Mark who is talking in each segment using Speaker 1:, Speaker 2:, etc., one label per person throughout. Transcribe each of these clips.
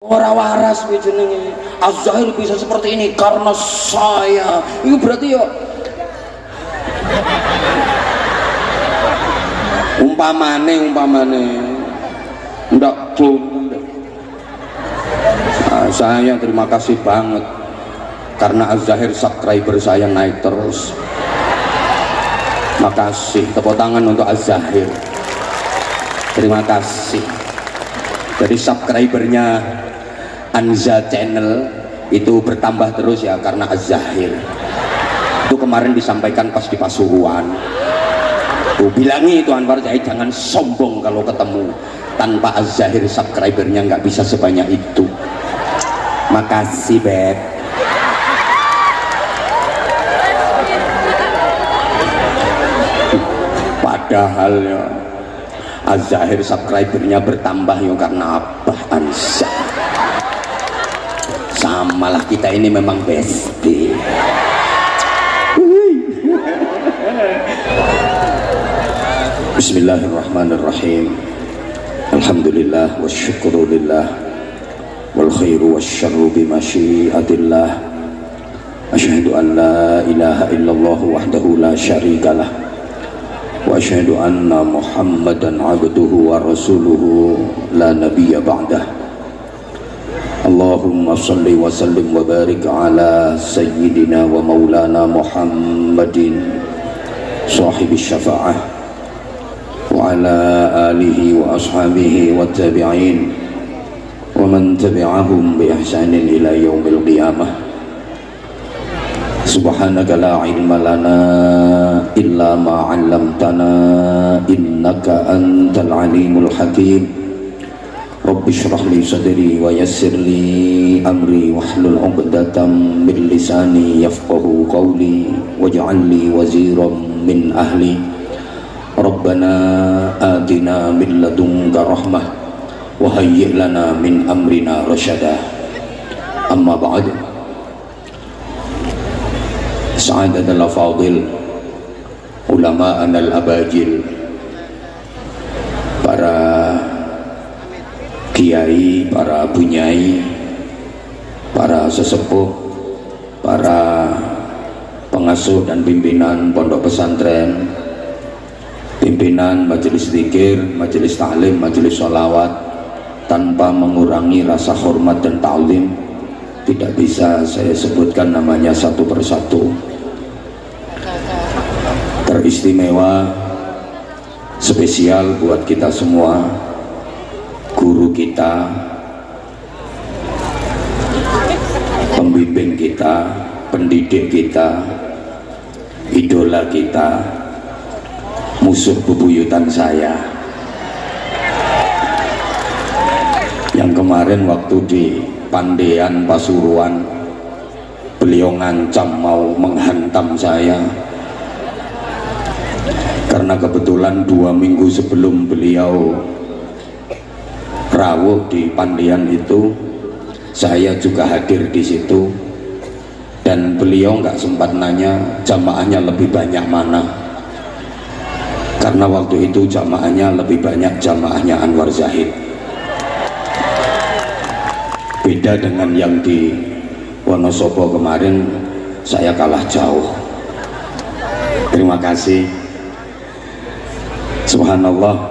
Speaker 1: Ora waras kuwi jenenge. Az-Zahir bisa seperti ini karena saya. Itu berarti ya umpamane ndak belum. Saya terima kasih banget karena Az-Zahir subscriber saya naik terus. Makasih, tepuk tangan untuk Az-Zahir. Terima kasih. Jadi subscribernya Anza Channel itu bertambah terus ya karena Az-Zahir. Itu kemarin disampaikan pas di Pasuruan. Tuh bilangi itu Anwar Zahid jangan sombong kalau ketemu. Tanpa Az-Zahir subscribernya nggak bisa sebanyak itu. Makasih Beb. Padahal ya Az-Zahir subscribernya bertambah ya karena Abah Anza. Samalah kita ini memang bestie. Bismillahirrahmanirrahim. Alhamdulillah wasyukurulillah wal khairu wasyarru bimasyiatillah. Asyhadu an la ilaha illallah wahdahu la syarikalah wa asyhadu anna Muhammadan abduhu wa rasuluhu la nabiyya ba'dah. Allahumma salli wa sallim wa barik ala sayyidina wa maulana Muhammadin sahibi syafa'ah wa ala alihi wa ashabihi wa tabi'in wa man tabi'ahum bi ihsanin ila yaumil qiyamah. Subhanaka la ilma lana illa ma 'allamtana innaka antal alimul hakim. Rabbi shrah li sadri wa yassir li amri wahlul 'uqdatam min lisani yafqahu qawli waj'al li waziran min ahli. Rabbana atina min ladunka rahmah wa hayyi' lana min amrina rasyada. Amma ba'd. Sa'adatul fadil ulama anal abajil, para kiai, para bunyai, para sesepuh, para pengasuh dan pimpinan pondok pesantren, pimpinan majelis zikir, majelis ta'lim, majelis sholawat, tanpa mengurangi rasa hormat dan ta'lim. Tidak bisa saya sebutkan namanya satu persatu. Teristimewa, spesial buat kita semua, guru kita, pembimbing kita, pendidik kita, idola kita, musuh bebuyutan saya, yang kemarin waktu di Pandean Pasuruan beliau ngancam mau menghantam saya karena kebetulan 2 minggu sebelum beliau rawuh di Pandean itu saya juga hadir di situ, dan beliau nggak sempat nanya jamaahnya lebih banyak mana, karena waktu itu jamaahnya lebih banyak jamaahnya Anwar Zahid. Beda dengan yang di Wonosobo kemarin, saya kalah jauh. Terima kasih. Subhanallah,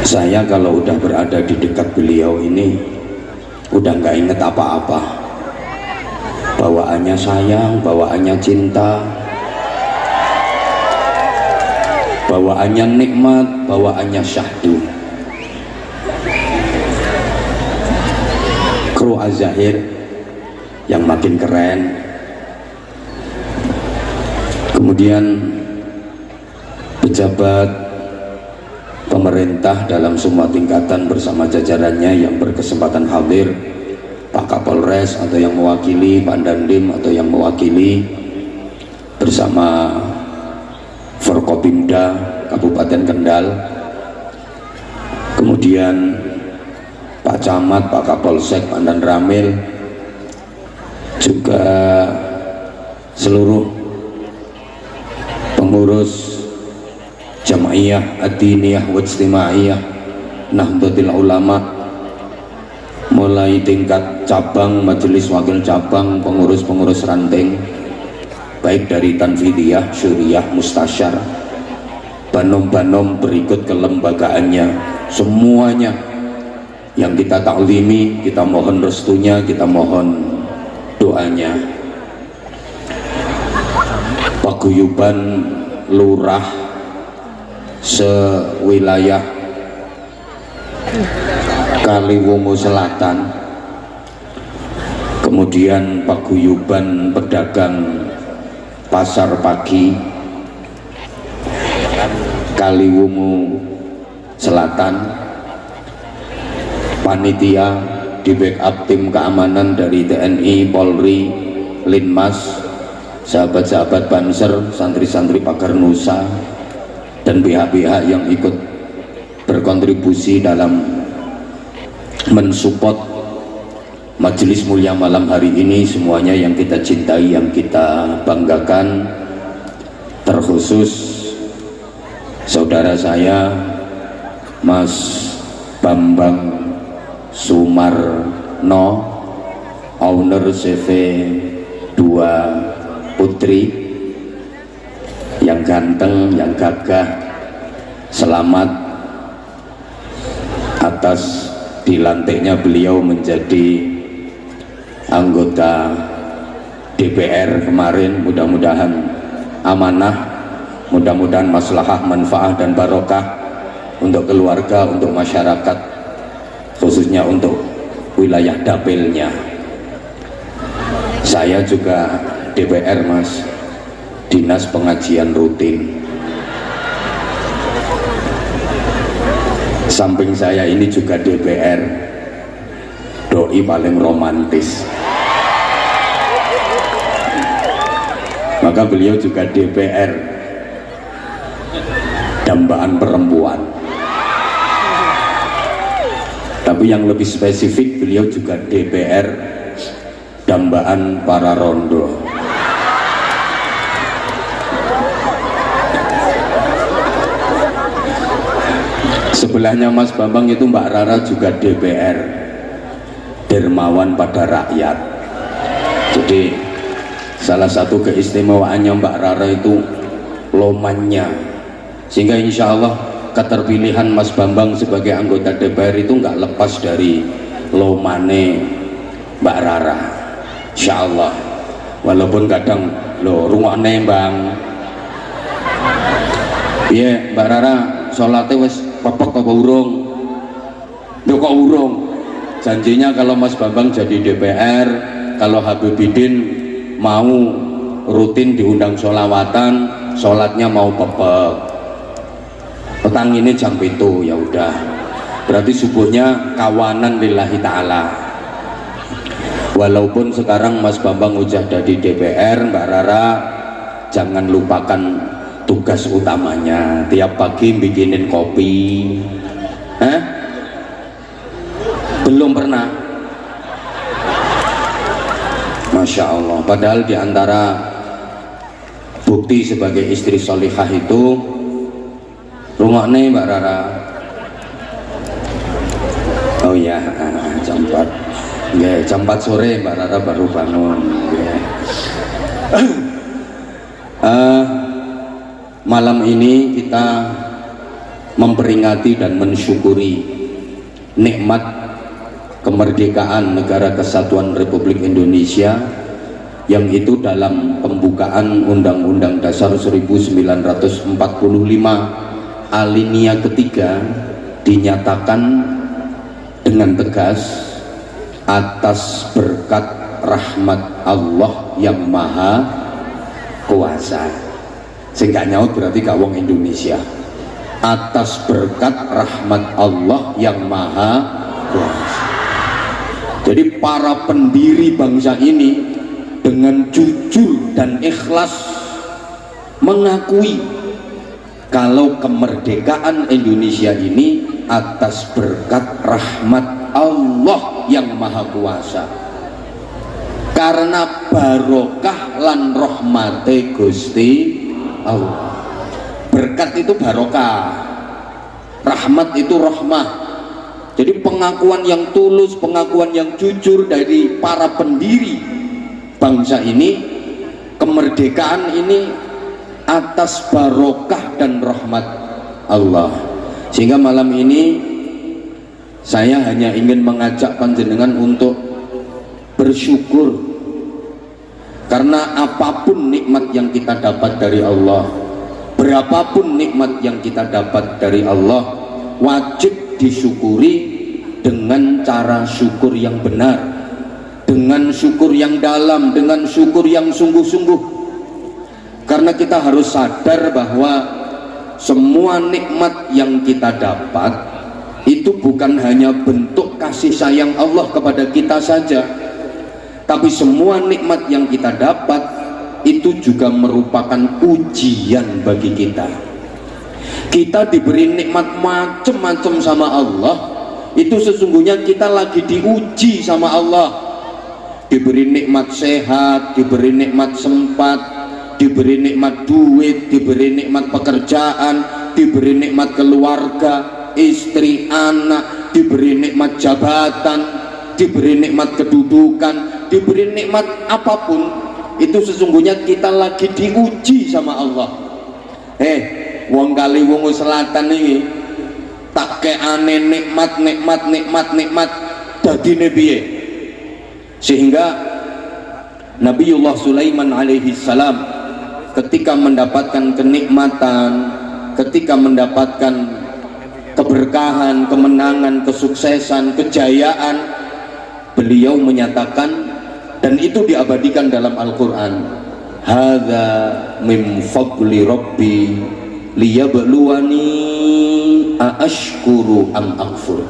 Speaker 1: saya kalau udah berada di dekat beliau ini udah nggak inget apa-apa. Bawaannya sayang, bawaannya cinta, bawaannya nikmat, bawaannya syahdu. Kru Az-Zahir yang makin keren. Kemudian pejabat pemerintah dalam semua tingkatan bersama jajarannya yang berkesempatan hadir, Pak Kapolres atau yang mewakili, Pak Dandim atau yang mewakili, bersama Forkopimda Kabupaten Kendal, kemudian Pak Camat, Pak Kapolsek, Pandan Ramil, juga seluruh pengurus Jamaiyah Ad-Diniyah wa Ijtimaiyah Nahdlatul Ulama, mulai tingkat cabang, majelis wakil cabang, pengurus-pengurus ranting, baik dari Tanfidiyah, Syuriah, Mustasyar, banom-banom berikut kelembagaannya, semuanya yang kita taklimi, kita mohon restunya, kita mohon doanya. Paguyuban lurah sewilayah Kaliwungu Selatan, kemudian paguyuban pedagang pasar pagi Kaliwungu Selatan, panitia di backup tim keamanan dari TNI, Polri, Linmas, sahabat-sahabat Banser, santri-santri Pagar Nusa, dan pihak-pihak yang ikut berkontribusi dalam mensupport majelis mulia malam hari ini, semuanya yang kita cintai, yang kita banggakan, terkhusus saudara saya Mas Bambang Sumarno, owner CV 2 Putri, yang ganteng, yang gagah. Selamat atas dilantiknya beliau menjadi anggota DPR kemarin. Mudah-mudahan amanah, mudah-mudahan maslahah, manfaat dan barokah untuk keluarga, untuk masyarakat, khususnya untuk wilayah dapilnya. Saya juga DPR Mas, dinas pengajian rutin. Samping saya ini juga DPR, doi paling romantis, maka beliau juga DPR, dambaan perempuan. Tapi yang lebih spesifik, beliau juga DPR, dambaan para rondo. Sebelahnya Mas Bambang itu Mbak Rara juga DPR, dermawan pada rakyat. Jadi salah satu keistimewaannya Mbak Rara itu lomannya, sehingga insya Allah keterpilihan Mas Bambang sebagai anggota DPR itu nggak lepas dari lomane Mbak Rara, insya Allah. Walaupun kadang lo rungokne Bang, iya Mbak Rara sholatnya wes pepek apa urung? Duh kok urung? Janjinya kalau Mas Bambang jadi DPR, kalau Habibidin mau rutin diundang sholawatan, sholatnya mau pepek. Petang ini jam itu, ya udah. Berarti subuhnya kawanan lillahi ta'ala. Walaupun sekarang Mas Bambang udah jadi DPR, Mbak Rara jangan lupakan tugas utamanya, tiap pagi bikinin kopi. Belum pernah? Masya Allah. Padahal diantara bukti sebagai istri solihah itu, rungokne Mbak Rara. Oh ya, jam 4 ya, jam 4 sore Mbak Rara baru bangun ya. Malam ini kita memperingati dan mensyukuri nikmat kemerdekaan Negara Kesatuan Republik Indonesia, yang itu dalam pembukaan Undang-Undang Dasar 1945 alinea ketiga dinyatakan dengan tegas, atas berkat rahmat Allah yang maha kuasa. Sehingga nyaut berarti gak wong Indonesia, atas berkat rahmat Allah yang maha kuasa. Jadi para pendiri bangsa ini dengan jujur dan ikhlas mengakui kalau kemerdekaan Indonesia ini atas berkat rahmat Allah yang maha kuasa, karena barokah lan rahmate Gusti Allah. Berkat itu barokah, rahmat itu rahmah, Jadi pengakuan yang tulus, pengakuan yang jujur dari para pendiri bangsa ini, kemerdekaan ini atas barokah dan rahmat Allah. Sehingga malam ini saya hanya ingin mengajak panjenengan untuk bersyukur, karena apapun nikmat yang kita dapat dari Allah, berapapun nikmat yang kita dapat dari Allah, wajib disyukuri dengan cara syukur yang benar, dengan syukur yang dalam, dengan syukur yang sungguh-sungguh. Karena kita harus sadar bahwa semua nikmat yang kita dapat itu bukan hanya bentuk kasih sayang Allah kepada kita saja, tapi semua nikmat yang kita dapat itu juga merupakan ujian bagi kita. Kita diberi nikmat macam-macam sama Allah, itu sesungguhnya kita lagi diuji sama Allah. Diberi nikmat sehat, diberi nikmat sempat, diberi nikmat duit, diberi nikmat pekerjaan, diberi nikmat keluarga, istri, anak, diberi nikmat jabatan, diberi nikmat kedudukan, diberi nikmat apapun, itu sesungguhnya kita lagi diuji sama Allah. Wong kali wong selatan ini tak keane nikmat dadine piye, sehingga Nabiullah Sulaiman alaihi salam ketika mendapatkan kenikmatan, ketika mendapatkan keberkahan, kemenangan, kesuksesan, kejayaan, beliau menyatakan, dan itu diabadikan dalam Al-Quran, hadza min fadli rabbi liyabluwani aashkuru am akfur.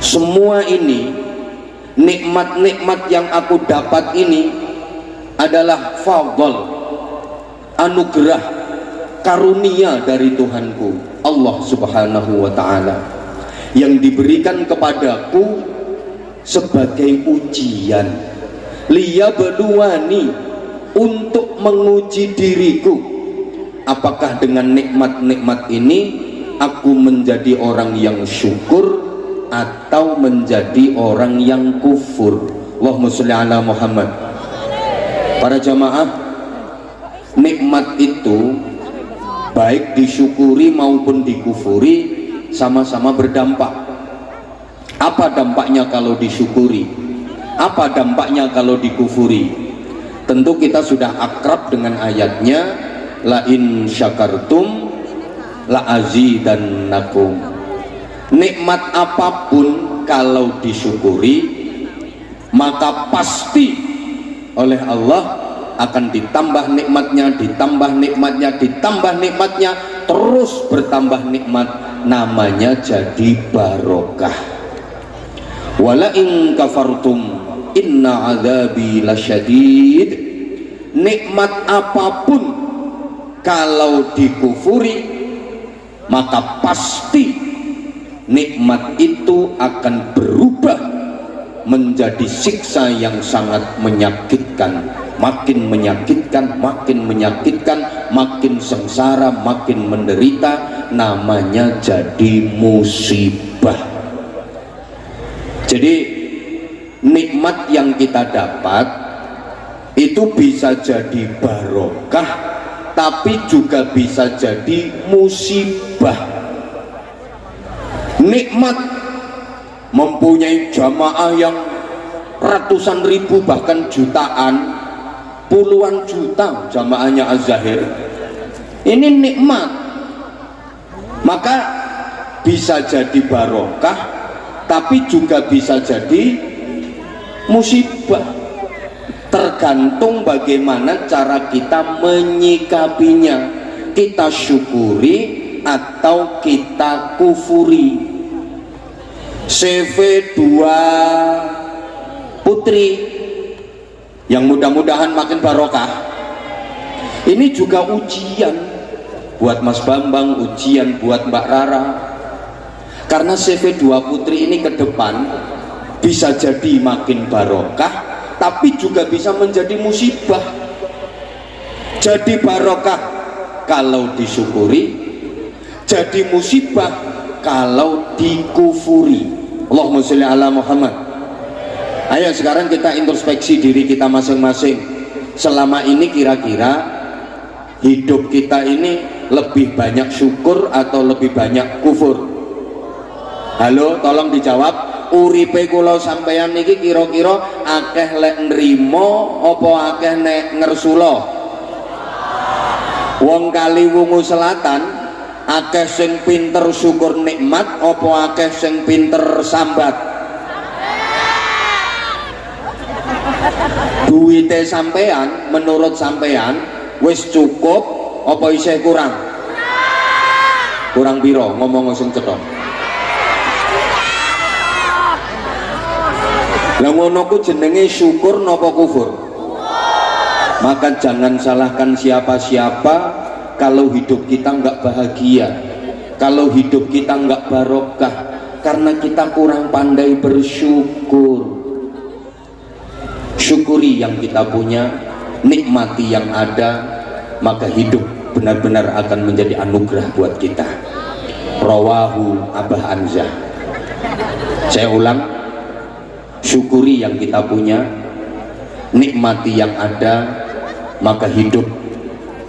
Speaker 1: Semua ini nikmat-nikmat yang aku dapat ini adalah fadl, anugerah, karunia dari Tuhanku Allah subhanahu wa ta'ala, yang diberikan kepadaku sebagai ujian, liyabluwani, untuk menguji diriku. Apakah dengan nikmat-nikmat ini aku menjadi orang yang syukur atau menjadi orang yang kufur? Allahumma sholli ala Muhammad. Para jamaah, nikmat itu baik disyukuri maupun dikufuri sama-sama berdampak. Apa dampaknya kalau disyukuri? Apa dampaknya kalau dikufuri? Tentu kita sudah akrab dengan ayatnya, la in syakartum la azidannakum. Nikmat apapun kalau disyukuri, maka pasti oleh Allah akan ditambah nikmatnya, ditambah nikmatnya, ditambah nikmatnya, terus bertambah nikmat, namanya jadi barokah. Wala in kafartum inna adzabi lasyadid. Nikmat apapun kalau dikufuri, maka pasti nikmat itu akan berubah menjadi siksa yang sangat menyakitkan, makin menyakitkan, makin menyakitkan, makin sengsara, makin menderita, namanya jadi musibah. Jadi nikmat yang kita dapat itu bisa jadi barokah, tapi juga bisa jadi musibah. Nikmat mempunyai jamaah yang ratusan ribu bahkan jutaan, puluhan juta jamaahnya Az-Zahir, ini nikmat, maka bisa jadi barokah, tapi juga bisa jadi musibah. Tergantung bagaimana cara kita menyikapinya, kita syukuri atau kita kufuri. CV 2 putri yang mudah-mudahan makin barokah, ini juga ujian buat Mas Bambang, ujian buat Mbak Rara, karena CV 2 putri ini ke depan bisa jadi makin barokah, tapi juga bisa menjadi musibah. Jadi barokah kalau disyukuri, jadi musibah kalau dikufuri. Allahumma sholli ala Muhammad. Ayo sekarang kita introspeksi diri kita masing-masing. Selama ini kira-kira hidup kita ini lebih banyak syukur atau lebih banyak kufur? Halo, tolong dijawab. Uripe kula sampeyan niki kira-kira akeh lek nrimo apa akeh nek ngersula? Wong Kaliwungu Selatan akeh sing pinter syukur nikmat apa akeh sing pinter sambat? Duite sampean menurut sampean wis cukup apa isih kurang? Kurang piro? Ngomong sing cetha. Lah ngono ku jenenge syukur napa kufur? Maka jangan salahkan siapa-siapa kalau hidup kita nggak bahagia, kalau hidup kita nggak barokah, karena kita kurang pandai bersyukur. Syukuri yang kita punya, nikmati yang ada, maka hidup benar-benar akan menjadi anugerah buat kita. Rawahu Abah Anzah. Saya ulang, syukuri yang kita punya, nikmati yang ada, maka hidup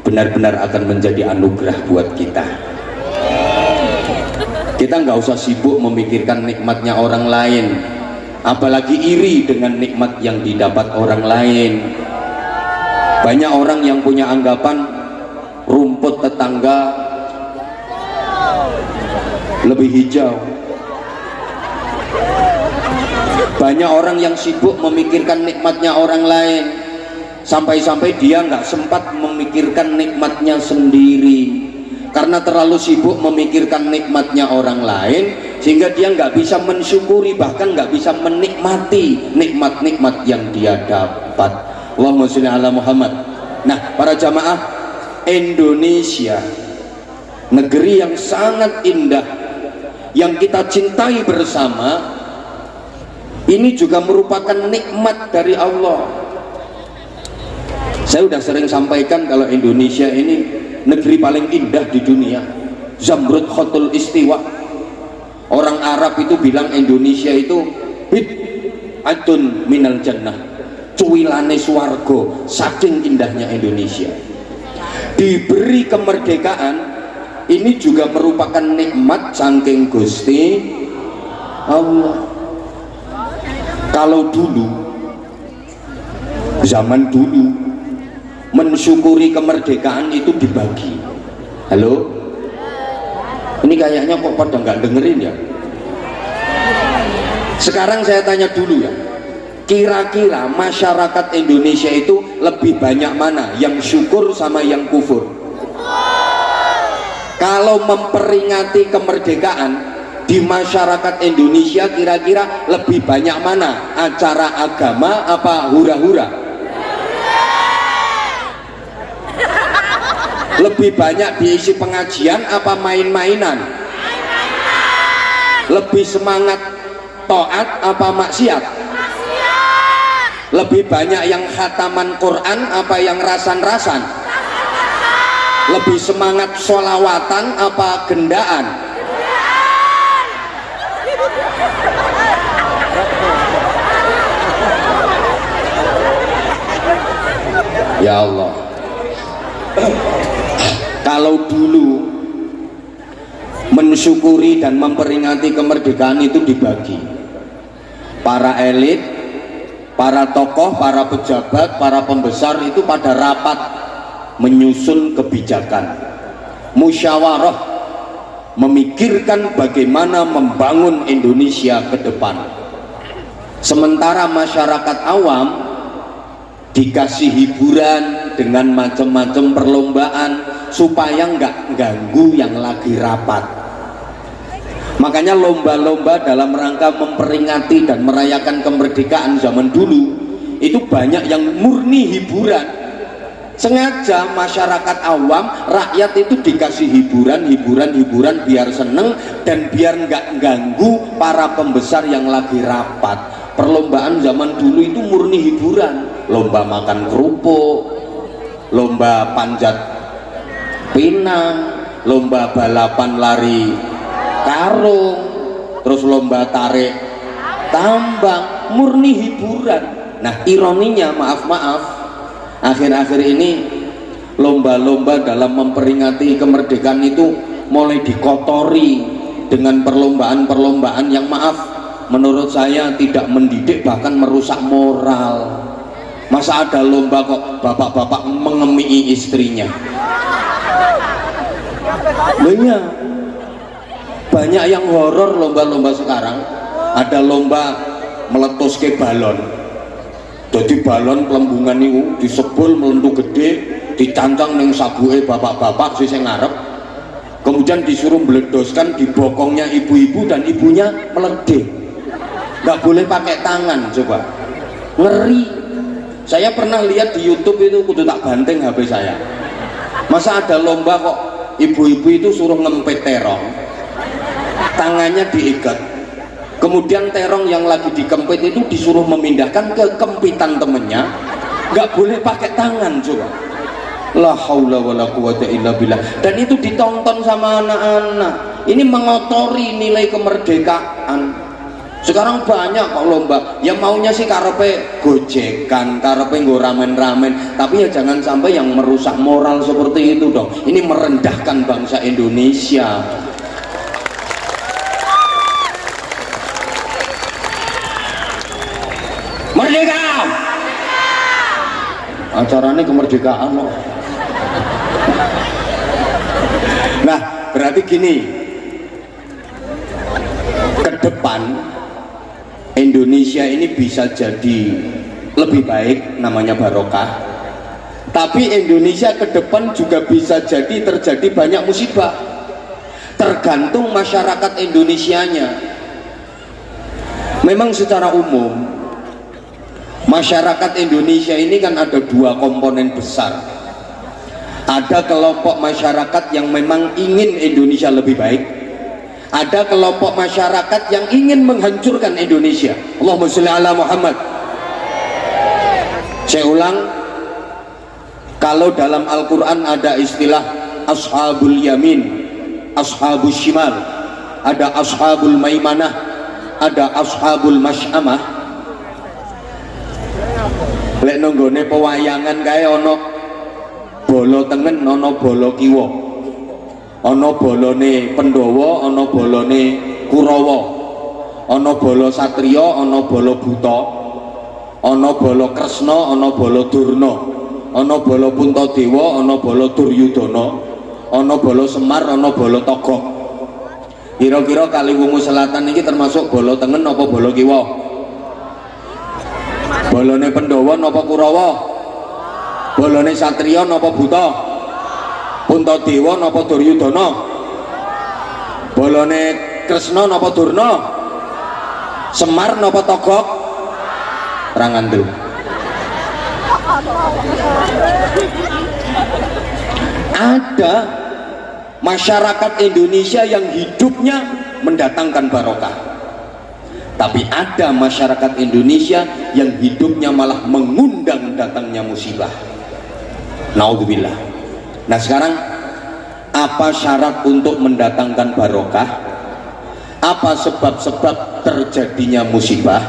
Speaker 1: benar-benar akan menjadi anugerah buat kita. Kita nggak usah sibuk memikirkan nikmatnya orang lain, apalagi iri dengan nikmat yang didapat orang lain. Banyak orang yang punya anggapan rumput tetangga lebih hijau. Banyak orang yang sibuk memikirkan nikmatnya orang lain, sampai-sampai dia nggak sempat memikirkan nikmatnya sendiri. Karena terlalu sibuk memikirkan nikmatnya orang lain, sehingga dia nggak bisa mensyukuri, bahkan nggak bisa menikmati nikmat-nikmat yang dia dapat. Allahumma sholli ala Muhammad. Nah, para jamaah, Indonesia, negeri yang sangat indah, yang kita cintai bersama, ini juga merupakan nikmat dari Allah. Saya sudah sering sampaikan kalau Indonesia ini negeri paling indah di dunia. Zamrud Khotul Istiwa. Orang Arab itu bilang Indonesia itu bid'atun minal jannah, cuwilane swarga, saking indahnya Indonesia. Diberi kemerdekaan, ini juga merupakan nikmat saking Gusti Allah. Kalau dulu, zaman dulu, mensyukuri kemerdekaan itu dibagi. Halo? Ini kayaknya kok pada nggak dengerin ya? Sekarang saya tanya dulu ya, kira-kira masyarakat Indonesia itu lebih banyak mana? Yang syukur sama yang kufur? Kalau memperingati kemerdekaan di masyarakat Indonesia, kira-kira lebih banyak mana? Acara agama apa hura-hura? Lebih banyak diisi pengajian apa main-mainan? Lebih semangat taat apa maksiat? Lebih banyak yang khataman Quran apa yang rasan-rasan? Lebih semangat sholawatan apa gendaan? Ya Allah, kalau dulu mensyukuri dan memperingati kemerdekaan itu dibagi. Para elit, para tokoh, para pejabat, para pembesar itu pada rapat menyusun kebijakan, musyawarah, memikirkan bagaimana membangun Indonesia ke depan. Sementara masyarakat awam dikasih hiburan dengan macam-macam perlombaan supaya nggak ganggu yang lagi rapat. Makanya lomba-lomba dalam rangka memperingati dan merayakan kemerdekaan zaman dulu itu banyak yang murni hiburan. Sengaja masyarakat awam, rakyat itu dikasih hiburan biar seneng dan biar nggak ganggu para pembesar yang lagi rapat. Perlombaan zaman dulu itu murni hiburan, lomba makan kerupuk, lomba panjat pinang, lomba balapan lari karung, terus lomba tarik tambang, murni hiburan. Nah ironinya, maaf akhir-akhir ini lomba-lomba dalam memperingati kemerdekaan itu mulai dikotori dengan perlombaan-perlombaan yang maaf menurut saya tidak mendidik, bahkan merusak moral. Masa ada lomba kok bapak-bapak mengemii istrinya? Banyak yang horor lomba-lomba sekarang. Ada lomba meletus ke balon, jadi balon pelembungan itu disebul melentu gede, dicancang neng sabuke bapak-bapak sing ngarep, kemudian disuruh meledoskan di bokongnya ibu-ibu dan ibunya meledek. Nggak boleh pakai tangan, coba ngeri. Saya pernah lihat di YouTube itu, kudu tak banting HP saya. Masa ada lomba kok ibu-ibu itu suruh ngempet terong, tangannya diikat, kemudian terong yang lagi dikempit itu disuruh memindahkan ke kempitan temennya, nggak boleh pakai tangan. Coba, la haula wala quwata illa billah. Dan itu ditonton sama anak-anak. Ini mengotori nilai kemerdekaan. Sekarang banyak kok lomba, yang maunya sih karepe gojekan, karepe nggo ramen-ramen, tapi ya jangan sampai yang merusak moral seperti itu dong. Ini merendahkan bangsa Indonesia. Merdeka! Acaranya kemerdekaan loh. Nah, berarti gini, ke depan Indonesia ini bisa jadi lebih baik, namanya barokah. Tapi Indonesia ke depan juga bisa jadi terjadi banyak musibah, tergantung masyarakat Indonesianya. Memang secara umum masyarakat Indonesia ini kan ada dua komponen besar. Ada kelompok masyarakat yang memang ingin Indonesia lebih baik, ada kelompok masyarakat yang ingin menghancurkan Indonesia. Allahumma sholli ala Muhammad. Saya ulang, kalau dalam Al-Quran ada istilah ashabul yamin, ashabul shimal, ada ashabul maimanah, ada ashabul masyamah. Lek nonggone pewayangan kaya ono bolo tengen, ono bolo kiwa, ono bolone Pandhawa, ono bolone Kurawa, ono bolo Satriya, ono bolo Buta, ono bolo Kresna, ono bolo Durna, ono bolo Puntadewa, ono bolo Duryudana, ono bolo Semar, ono bolo Togog. Kira-kira Kaliwungu Selatan ini termasuk bolo tengen apa bolo kiwa? Bolone Pandhawa napa Kurawa? Bolone Satriya napa Buta? Puntadewa napa Duryudana? Bolone Kresna napa Durna? Semar napa Togog? Rangandel. Ada masyarakat Indonesia yang hidupnya mendatangkan barokah, tapi ada masyarakat Indonesia yang hidupnya malah mengundang datangnya musibah. Naudzubillah. Nah sekarang apa syarat untuk mendatangkan barokah? Apa sebab-sebab terjadinya musibah?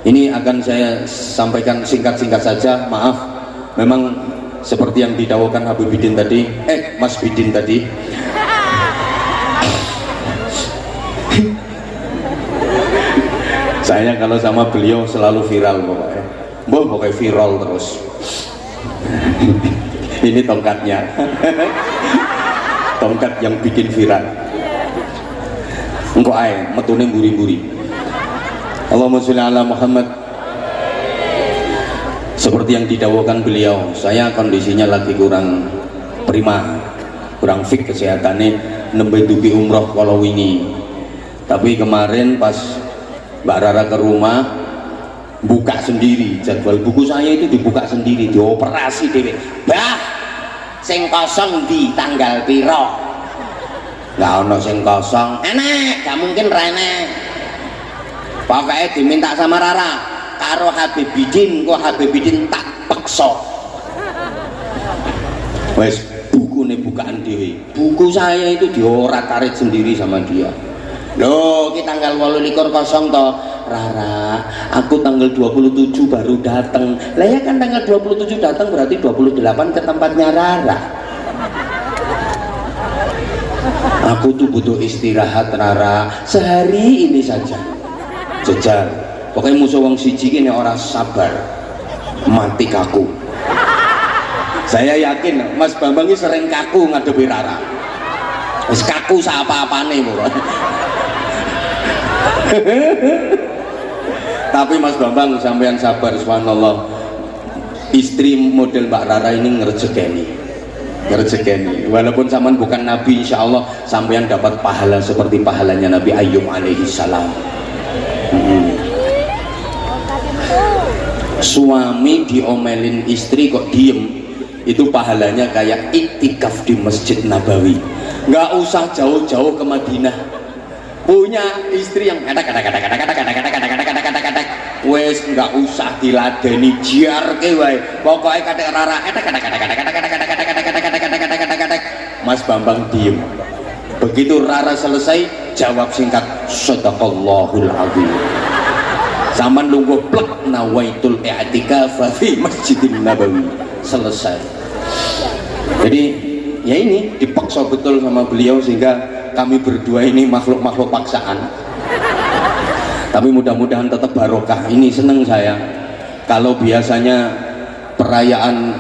Speaker 1: Ini akan saya sampaikan singkat-singkat saja. Maaf, memang seperti yang didakwakan Habib Bidin tadi, Mas Bidin tadi. Saya kalau sama beliau selalu viral pokoknya. Pokoknya viral terus. Ini tongkatnya. Tongkat yang bikin viral. Engko ae metune mburi-mburi. Allahumma sholli ala Muhammad. Seperti yang didakwakan beliau, saya kondisinya lagi kurang prima, kurang fit kesehatannya, nembe dugi umroh kalau wingi. Tapi kemarin pas Mbak Rara ke rumah, buka sendiri jadwal buku saya itu, dibuka sendiri, dioperasi dewe. Bah, sing kosong di tanggal piro? Nggak ono sing kosong, enek, gak mungkin rene. Pokoknya diminta sama Rara karo Habib Bidin, kok Habib Bidin tak pekso. Wes buku ini bukaan dewi. Buku saya itu diorak-arik sendiri sama dia. Loh, kita tanggal 28 kosong toh. Rara, aku tanggal 27 baru datang. Lah ya kan tanggal 27 datang berarti 28 ke tempatnya Rara. Aku tuh butuh istirahat Rara, sehari ini saja. Jejar. Pokoknya musuh wong siji ini orang sabar. Mati kaku. Saya yakin Mas Bambang ini sering kaku ngadepi Rara. Wis kaku apa-apane pokoknya. Tapi Mas Bambang sampean sabar, subhanallah. Istri model Mbak Rara ini ngerjekeni, walaupun sampean bukan nabi, insya Allah sampean dapat pahala seperti pahalanya Nabi Ayub alaihi salam. Suami diomelin istri kok diem, itu pahalanya kayak iktikaf di Masjid Nabawi. Nggak usah jauh-jauh ke Madinah. Punya istri yang wes nggak usah diladeni, jiarke wae. Pokoknya kadek Rara Mas Bambang diem. Begitu Rara selesai, jawab singkat, Shadaqallahul Azim. Zaman nunggu plek nawaitul i'tikaf fi Masjidin Nabawi. Selesai. Jadi ya ini dipaksa betul sama beliau sehingga kami berdua ini makhluk-makhluk paksaan. Tapi mudah-mudahan tetap barokah. Ini seneng saya. Kalau biasanya perayaan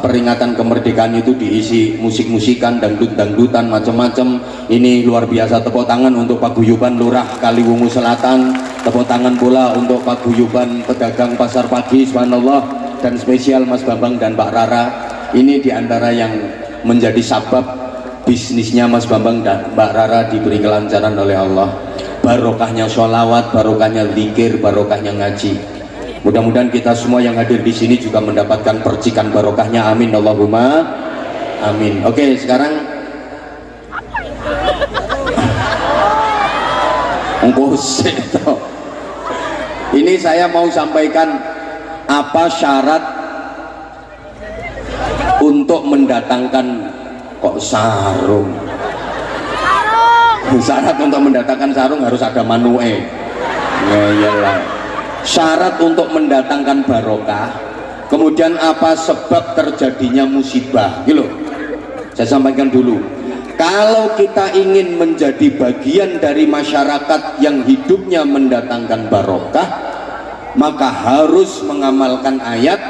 Speaker 1: peringatan kemerdekaan itu diisi musik-musikan, dangdut-dangdutan, macam-macam. Ini luar biasa. Tepuk tangan untuk Paguyuban Lurah Kaliwungu Selatan. Tepuk tangan pula untuk Paguyuban Pedagang Pasar Pagi, subhanallah. Dan spesial Mas Bambang dan Mbak Rara. Ini diantara yang menjadi sabab bisnisnya Mas Bambang dan Mbak Rara diberi kelancaran oleh Allah. Barokahnya sholawat, barokahnya zikir, barokahnya ngaji. Mudah-mudahan kita semua yang hadir di sini juga mendapatkan percikan barokahnya. Amin Allahumma amin. Oke, sekarang ini saya mau sampaikan apa syarat untuk mendatangkan sarung. Syarat untuk mendatangkan sarung harus ada manue. Ya iyalah. Syarat untuk mendatangkan barokah. Kemudian apa sebab terjadinya musibah? Gitu. Saya sampaikan dulu. Kalau kita ingin menjadi bagian dari masyarakat yang hidupnya mendatangkan barokah, maka harus mengamalkan ayat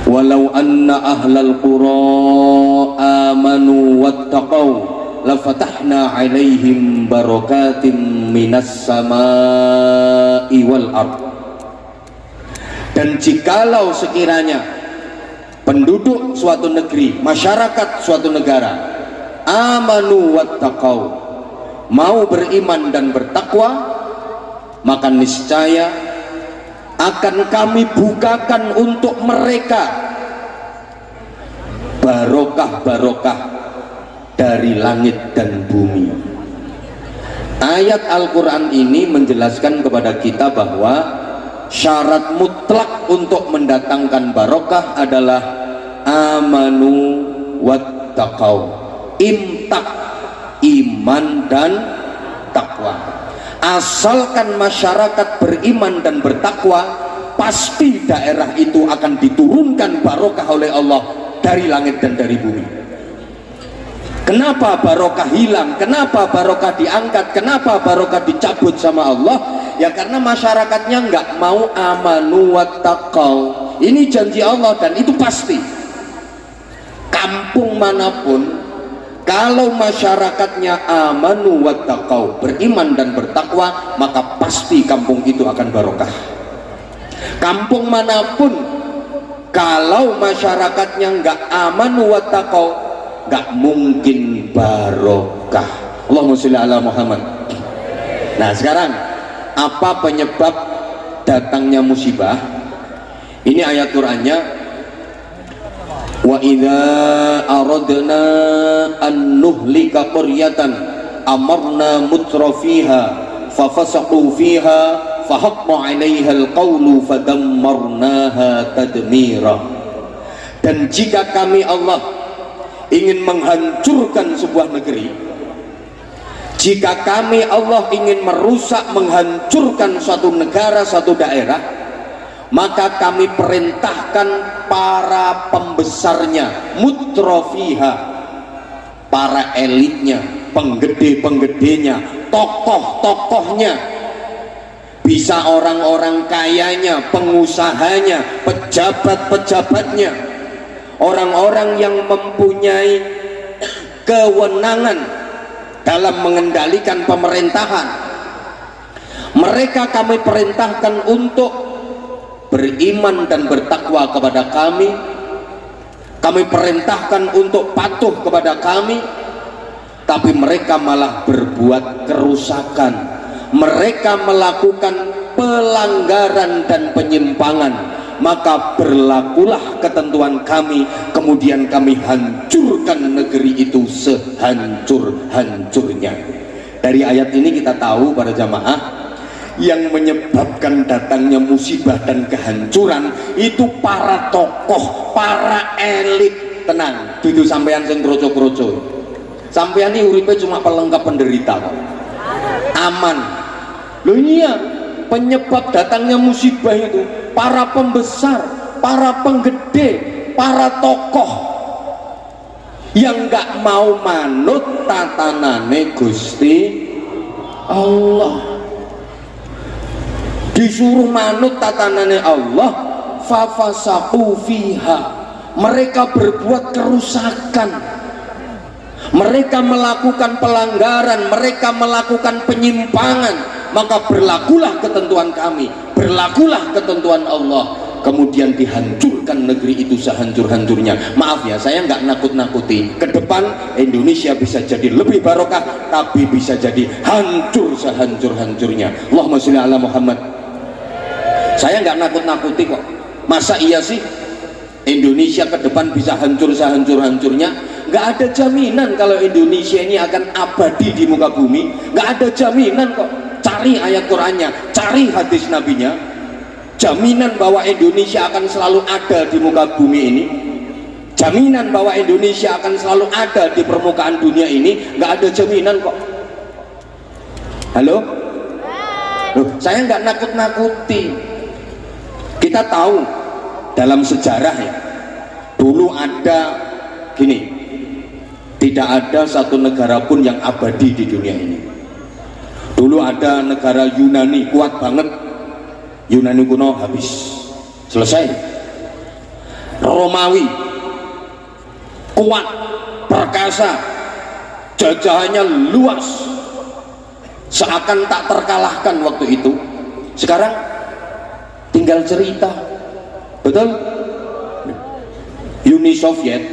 Speaker 1: walau anna ahlal qura amanu wattaqau lafatahna alaihim barakatim minas samai wal ard. Dan jikalau sekiranya penduduk suatu negeri, masyarakat suatu negara amanu wattaqau, mau beriman dan bertakwa, maka niscaya akan kami bukakan untuk mereka barokah-barokah dari langit dan bumi. Ayat Al-Quran ini menjelaskan kepada kita bahwa syarat mutlak untuk mendatangkan barokah adalah amanu wattaqau, imtak, iman dan takwa. Asalkan masyarakat beriman dan bertakwa, pasti daerah itu akan diturunkan barokah oleh Allah dari langit dan dari bumi. Kenapa barokah hilang? Kenapa barokah diangkat? Kenapa barokah dicabut sama Allah? Ya karena masyarakatnya nggak mau amanu wattaqau. Ini janji Allah dan itu pasti. Kampung manapun, kalau masyarakatnya amanu wattaqau, beriman dan bertakwa, maka pasti kampung itu akan barokah. Kampung manapun, kalau masyarakatnya nggak amanu wattaqau, nggak mungkin barokah. Allahumma sholli ala Muhammad. Nah sekarang, apa penyebab datangnya musibah? Ini ayat Qur'annya, wa idza aradna an nuhlika qaryatan amarna mutrafiha fafasaqu fiha fahaqqa 'alaiha alqawlu fadammarnaha tadmira. Dan jika kami Allah ingin menghancurkan sebuah negeri, jika kami Allah ingin merusak, menghancurkan suatu negara, suatu daerah, maka kami perintahkan para pembesarnya, mutrofiha, para elitnya, penggede-penggedenya, tokoh-tokohnya, bisa orang-orang kayanya, pengusahanya, pejabat-pejabatnya, orang-orang yang mempunyai kewenangan dalam mengendalikan pemerintahan. Mereka kami perintahkan untuk beriman dan bertakwa kepada kami. Kami perintahkan untuk patuh kepada kami, tapi mereka malah berbuat kerusakan. Mereka melakukan pelanggaran dan penyimpangan. Maka berlakulah ketentuan kami, kemudian kami hancurkan negeri itu sehancur-hancurnya. Dari ayat ini kita tahu para jamaah, yang menyebabkan datangnya musibah dan kehancuran itu para tokoh, para elit. Tenang, dudu sampean sing kroco-kroco. Sampean ini uripe cuma pelengkap penderita kok. Aman. Loh iya, penyebab datangnya musibah itu para pembesar, para penggede, para tokoh yang gak mau manut tatanane Gusti Allah. Disuruh manut tatanane Allah, fafasaku fiha, mereka berbuat kerusakan, mereka melakukan pelanggaran, mereka melakukan penyimpangan. Maka berlakulah ketentuan kami, berlakulah ketentuan Allah, kemudian dihancurkan negeri itu sehancur-hancurnya. Maaf ya, saya nggak nakut-nakuti, ke depan Indonesia bisa jadi lebih barokah, tapi bisa jadi hancur sehancur-hancurnya. Allahumma sholli ala Muhammad. Saya nggak nakut-nakuti kok. Masa iya sih Indonesia ke depan bisa hancur sehancur-hancurnya? Nggak ada jaminan kalau Indonesia ini akan abadi di muka bumi. Nggak ada jaminan kok. Cari ayat Qurannya, cari hadis nabinya, jaminan bahwa Indonesia akan selalu ada di muka bumi ini, jaminan bahwa Indonesia akan selalu ada di permukaan dunia ini, nggak ada jaminan kok. Halo? Loh, saya nggak nakut-nakuti. Kita tahu dalam sejarah ya, dulu ada gini, tidak ada satu negara pun yang abadi di dunia ini. Dulu ada negara Yunani kuat banget, Yunani kuno habis, selesai. Romawi kuat, perkasa, jajahannya luas, seakan tak terkalahkan waktu itu. Sekarang tinggal cerita, betul? Uni Soviet,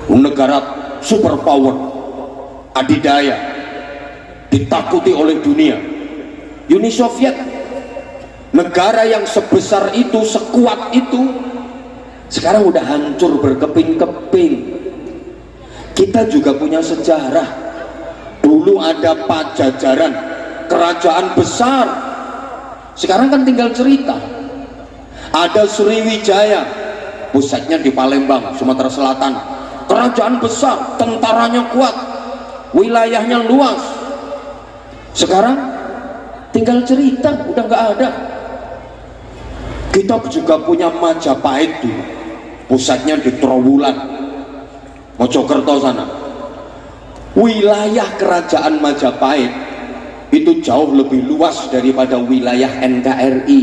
Speaker 1: negara superpower, adidaya, ditakuti oleh dunia. Uni Soviet, negara yang sebesar itu, sekuat itu, sekarang udah hancur berkeping-keping. Kita juga punya sejarah. Dulu ada Pajajaran, kerajaan besar. Sekarang kan tinggal cerita. Ada Sriwijaya, pusatnya di Palembang, Sumatera Selatan, kerajaan besar, tentaranya kuat, wilayahnya luas. Sekarang tinggal cerita, udah nggak ada. Kita juga punya Majapahit dulu, pusatnya di Trowulan, Mojokerto sana. Wilayah kerajaan Majapahit itu jauh lebih luas daripada wilayah NKRI.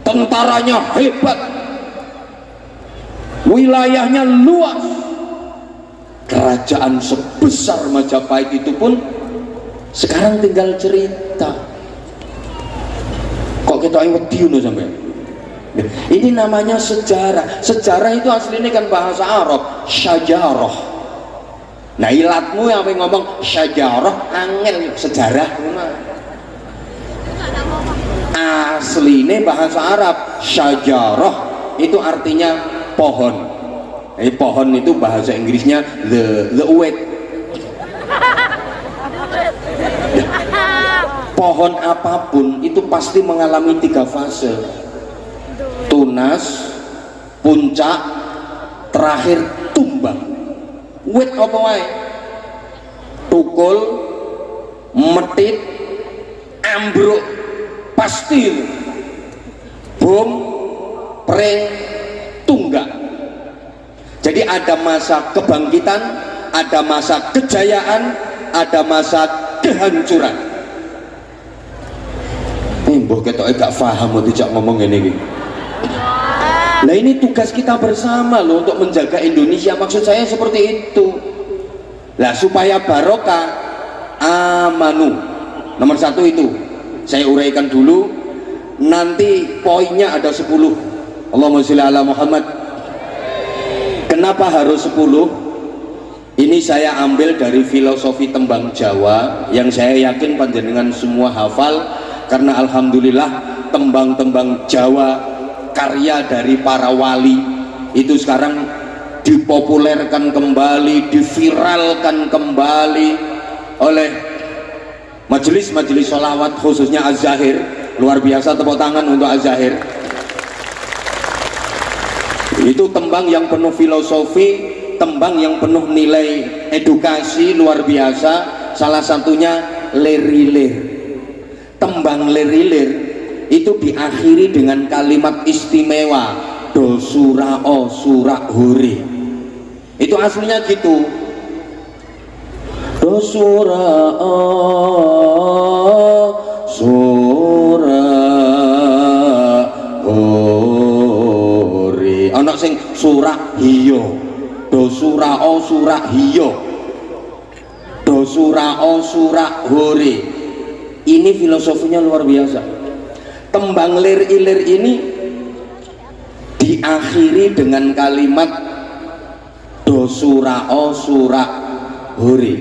Speaker 1: Tentaranya hebat, wilayahnya luas. Kerajaan sebesar Majapahit itu pun sekarang tinggal cerita. Kok kita wedi ngono sampean? Ini namanya sejarah. Sejarah itu aslinya kan bahasa Arab, syajarah. Nah, ilatmu yang ngomong syajarah angel, sejarah aslinya bahasa Arab, syajarah itu artinya pohon. Pohon itu bahasa Inggrisnya the wood. Pohon apapun itu pasti mengalami 3 fase: tunas, puncak, terakhir tumbang. Wit apa wae? Tukul, metit, ambruk, pastir, bom, pring, tunggak. Jadi ada masa kebangkitan, ada masa kejayaan, ada masa kehancuran. Mbah ketoke gak paham mau dijak ngomong ini. Nah ini tugas kita bersama loh untuk menjaga Indonesia, maksud saya seperti itu. Lah supaya barokah, amanu. Nomor satu itu saya uraikan dulu, nanti poinnya ada 10. Allahumma sholli ala Muhammad. Kenapa harus 10? Ini saya ambil dari filosofi tembang Jawa yang saya yakin panjenengan semua hafal, karena alhamdulillah tembang-tembang Jawa karya dari para wali itu sekarang dipopulerkan kembali, diviralkan kembali oleh majelis-majelis sholawat, khususnya Az-Zahir. Luar biasa, tepuk tangan untuk Az-Zahir. Itu tembang yang penuh filosofi, tembang yang penuh nilai edukasi luar biasa. Salah satunya Lir-Lir. Tembang Lir-Lir itu diakhiri dengan kalimat istimewa, do surao surak hore. Itu aslinya gitu, do surao surak hore. Ana sing surak hiyo, do surao surak hiyo, do surao surak hore. Ini filosofinya luar biasa. Tembang Lir-Lir ini diakhiri dengan kalimat do surao surak hore.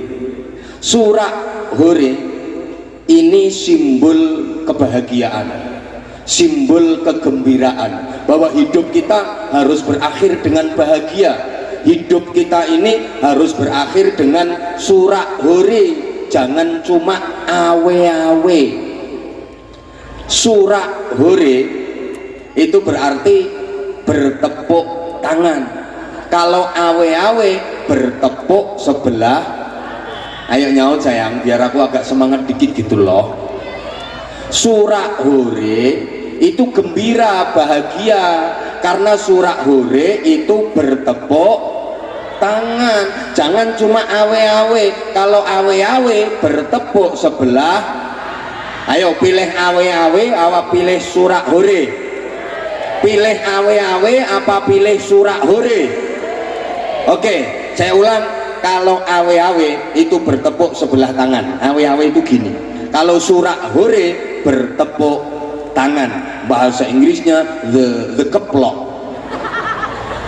Speaker 1: Surak hore ini simbol kebahagiaan, simbol kegembiraan, bahwa hidup kita harus berakhir dengan bahagia. Hidup kita ini harus berakhir dengan surak hore, jangan cuma awe-awe. Surak hore itu berarti bertepuk tangan. Kalau awe-awe bertepuk sebelah. Ayo nyaut sayang, biar aku agak semangat dikit gitu loh. Surak hore itu gembira, bahagia, karena surak hore itu bertepuk tangan. Jangan cuma awe-awe. Kalau awe-awe bertepuk sebelah. Ayo pilih awe-awe apa pilih surak hore? Pilih awe-awe apa pilih surak hore? Oke, saya ulang. Kalau awe-awe itu bertepuk sebelah tangan, awe-awe itu gini. Kalau surak hore bertepuk tangan, bahasa Inggrisnya the keplok.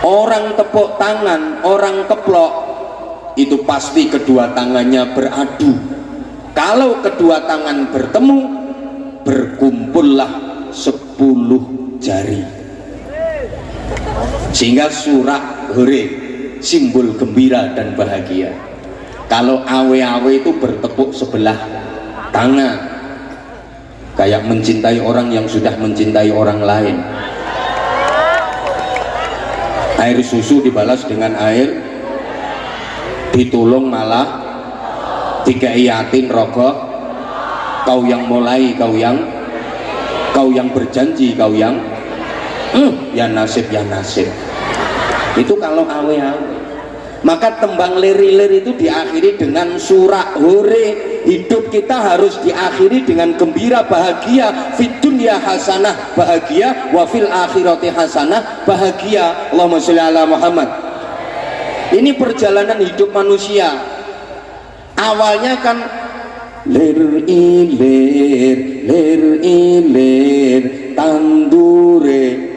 Speaker 1: Orang tepuk tangan, orang keplok, itu pasti kedua tangannya beradu. Kalau kedua tangan bertemu, berkumpullah 10 jari. Sehingga surak hore simbol gembira dan bahagia. Kalau awe-awe itu bertepuk sebelah tangan, kayak mencintai orang yang sudah mencintai orang lain. Air susu dibalas dengan air, ditulung malah dikai yatin rokok. Kau yang mulai, kau yang berjanji, kau yang ya nasib, ya nasib. Itu kalau awe-awe. Maka tembang Lir-Lir itu diakhiri dengan surak hore. Hidup kita harus diakhiri dengan gembira, bahagia. Fid dunya hasanah, bahagia. Wa fil akhirati hasanah, bahagia. Allahumma sholli ala Muhammad. Ini perjalanan hidup manusia. Awalnya kan Lir-Lir, Lir-Lir, tandure.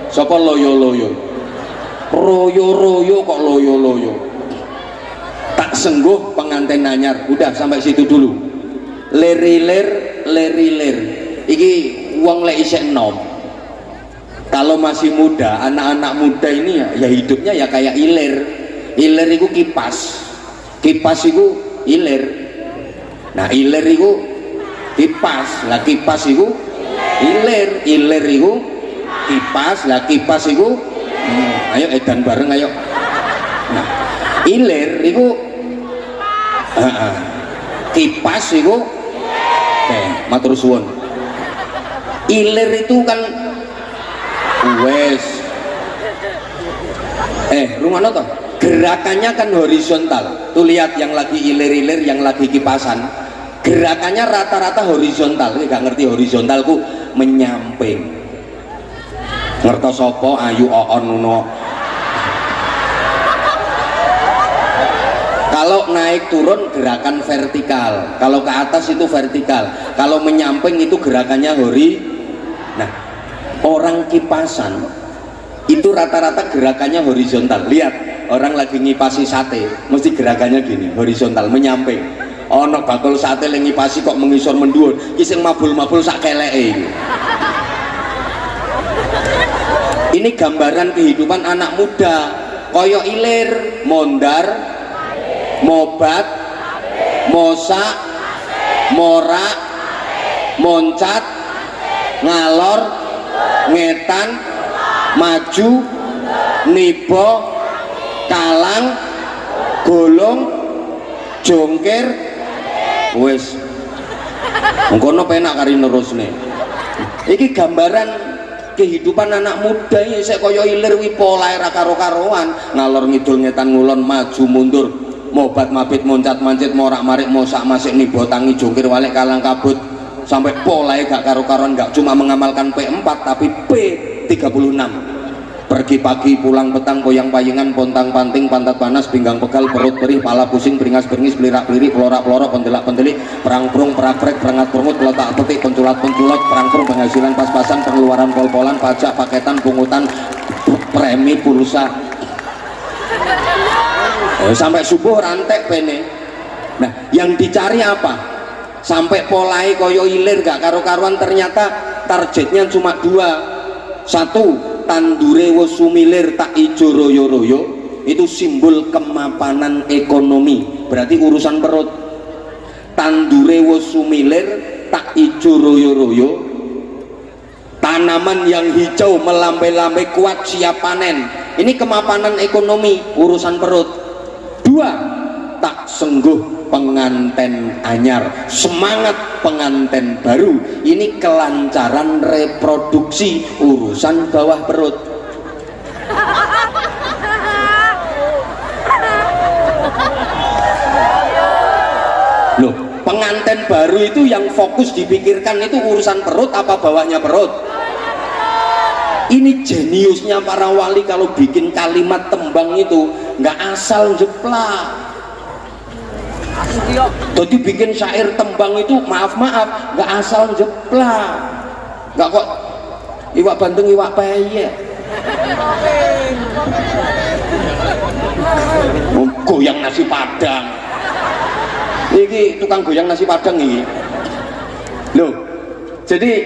Speaker 1: Sapa loyo-loyo? Royo-royo kok loyo-loyo? Tak sengguh pengantin anyar. Udah sampai situ dulu. Lir-Lir, Lir-Lir. Iki wong lek isih enom. Kalau masih muda, anak-anak muda ini ya hidupnya ya kayak ilir. Ilir itu kipas. Kipas itu ilir. Nah, ilir itu kipas. Lah kipas iku ilir, ilir iku kipas. Lah kipas iku ayo edan bareng ayo. Nah, ilir iku kipas iku matur suwun. Ilir itu kan wes rumahno toh gerakannya kan horizontal. Tuh lihat yang lagi ilir-ilir, yang lagi kipasan, gerakannya rata-rata horizontal. Ini gak ngerti horizontal ku menyamping. Ngertos sapa ayu oon ngono. Kalau naik turun gerakan vertikal, kalau ke atas itu vertikal, kalau menyamping itu gerakannya Nah, orang kipasan itu rata-rata gerakannya horizontal. Lihat, orang lagi ngipasi sate, mesti gerakannya gini, horizontal, menyamping. Ono bakul sate yang ngipasi kok mengisor menduun, kisah mabul-mabul sak keleke. Ini gambaran kehidupan anak muda, koyo ilir, mondar, mobat, mosak, morak, moncat, ngalor, ngetan, maju, nibo, kalang, golong, jongkir, wes mengkono penak kari nerusne. Iki gambaran kehidupan anak muda ini. Saya koyo ilir wi polahe ra karo-karoan, ngalor ngidul ngetan ngulon, maju mundur, mobat mabit moncat mancit, morak marik mosak masik, nibo tangi, jongkir walik, kalang kabut, sampai polahe gak karo-karoan. Gak cuma mengamalkan P4 tapi P36. Pergi pagi pulang petang, poyang payengan, pontang panting, pantat panas, pinggang pegal, perut perih, pala pusing, beringas beringis, pelirak peliri, pelorak pelorok, pendelak pendelik, perang perung, perak perek, perangat perungut, peletak petik, penculat penculot, perang perung, penghasilan pas-pasan, pengeluaran pol-polan, pajak, paketan, pungutan, premi, pulsa. Sampai subuh rantek pene. Nah, yang dicari apa? Sampai polai koyo ilir gak karo-karuan, ternyata targetnya cuma dua. Satu, tandure wis sumilir tak ijo royo-royo, itu simbol kemapanan ekonomi, berarti urusan perut. Tandure wis sumilir tak ijo royo-royo, tanaman yang hijau melambai-lambai kuat siap panen, ini kemapanan ekonomi, urusan perut. Dua, tak sengguh penganten anyar, semangat penganten baru, ini kelancaran reproduksi, urusan bawah perut. Loh, penganten baru itu yang fokus dipikirkan itu urusan perut apa bawahnya perut? Ini jeniusnya para wali kalau bikin kalimat tembang itu nggak asal jeplak. Jadi bikin syair tembang itu maaf-maaf nggak asal jeplak, nggak kok iwak bandeng iwak peyek, goyang nasi padang. Ini tukang goyang nasi padang ini. Loh, jadi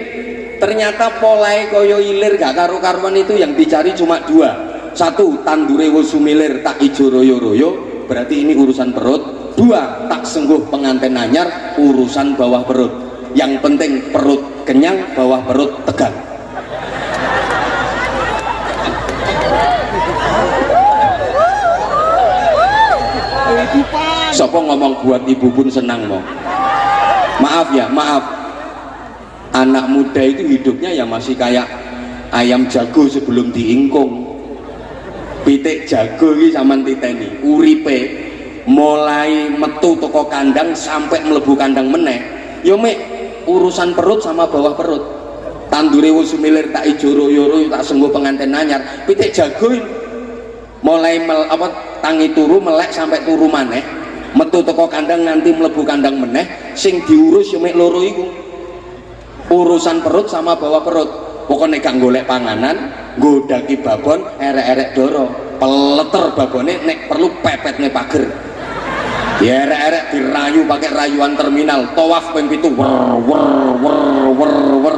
Speaker 1: ternyata polai koyo ilir gak karu-karuan itu yang dicari cuma dua. Satu, tandure wis sumilir tak ijo royo-royo, berarti ini urusan perut. Dua, tak sengguh penganten anyar, urusan bawah perut. Yang penting perut kenyang, bawah perut tegang. Sopo ngomong buat ibu pun senang mau. Maaf ya, maaf. Anak muda itu hidupnya ya masih kayak ayam jago sebelum diingkung. Pitik jago ini sama titeni, uripe mulai metu toko kandang sampai melebu kandang meneh yo mek urusan perut sama bawah perut. Tandure wis sumilir tak ijo royo-royo tak sengguh penganten anyar, pitik jago mulai tangi turu melek sampai turu maneh, metu toko kandang nganti melebu kandang meneh, sing diurus yo mek loro iku, urusan perut sama bawah perut. Pokoknya gak golek panganan, godaki babon, erek-erek doro, peleter babone, nek perlu pepet nih pager. Ya erek-erek dirayu pakai rayuan terminal, tawaf ping 7 wer.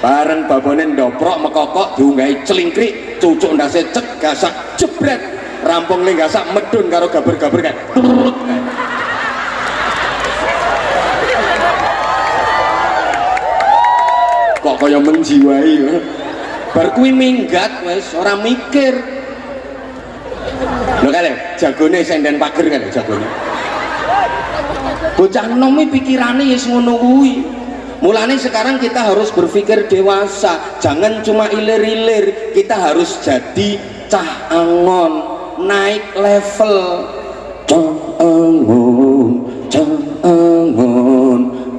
Speaker 1: Bareng babone ndoprok mekokok diunggahi celingkrik, cucuk ndase cek gasak jebret, rampung ning gasak medun karo gaber-gaber.
Speaker 2: kaya menjiwai. Bar kuwi minggat wis ora mikir. Lho kale jagone senden pager kan jagone. Bocah nom iki pikirane wis ngono kuwi. Mulane sekarang kita harus berpikir dewasa, jangan cuma ilir-ilir, kita harus jadi cah angon, naik level. Cah angon,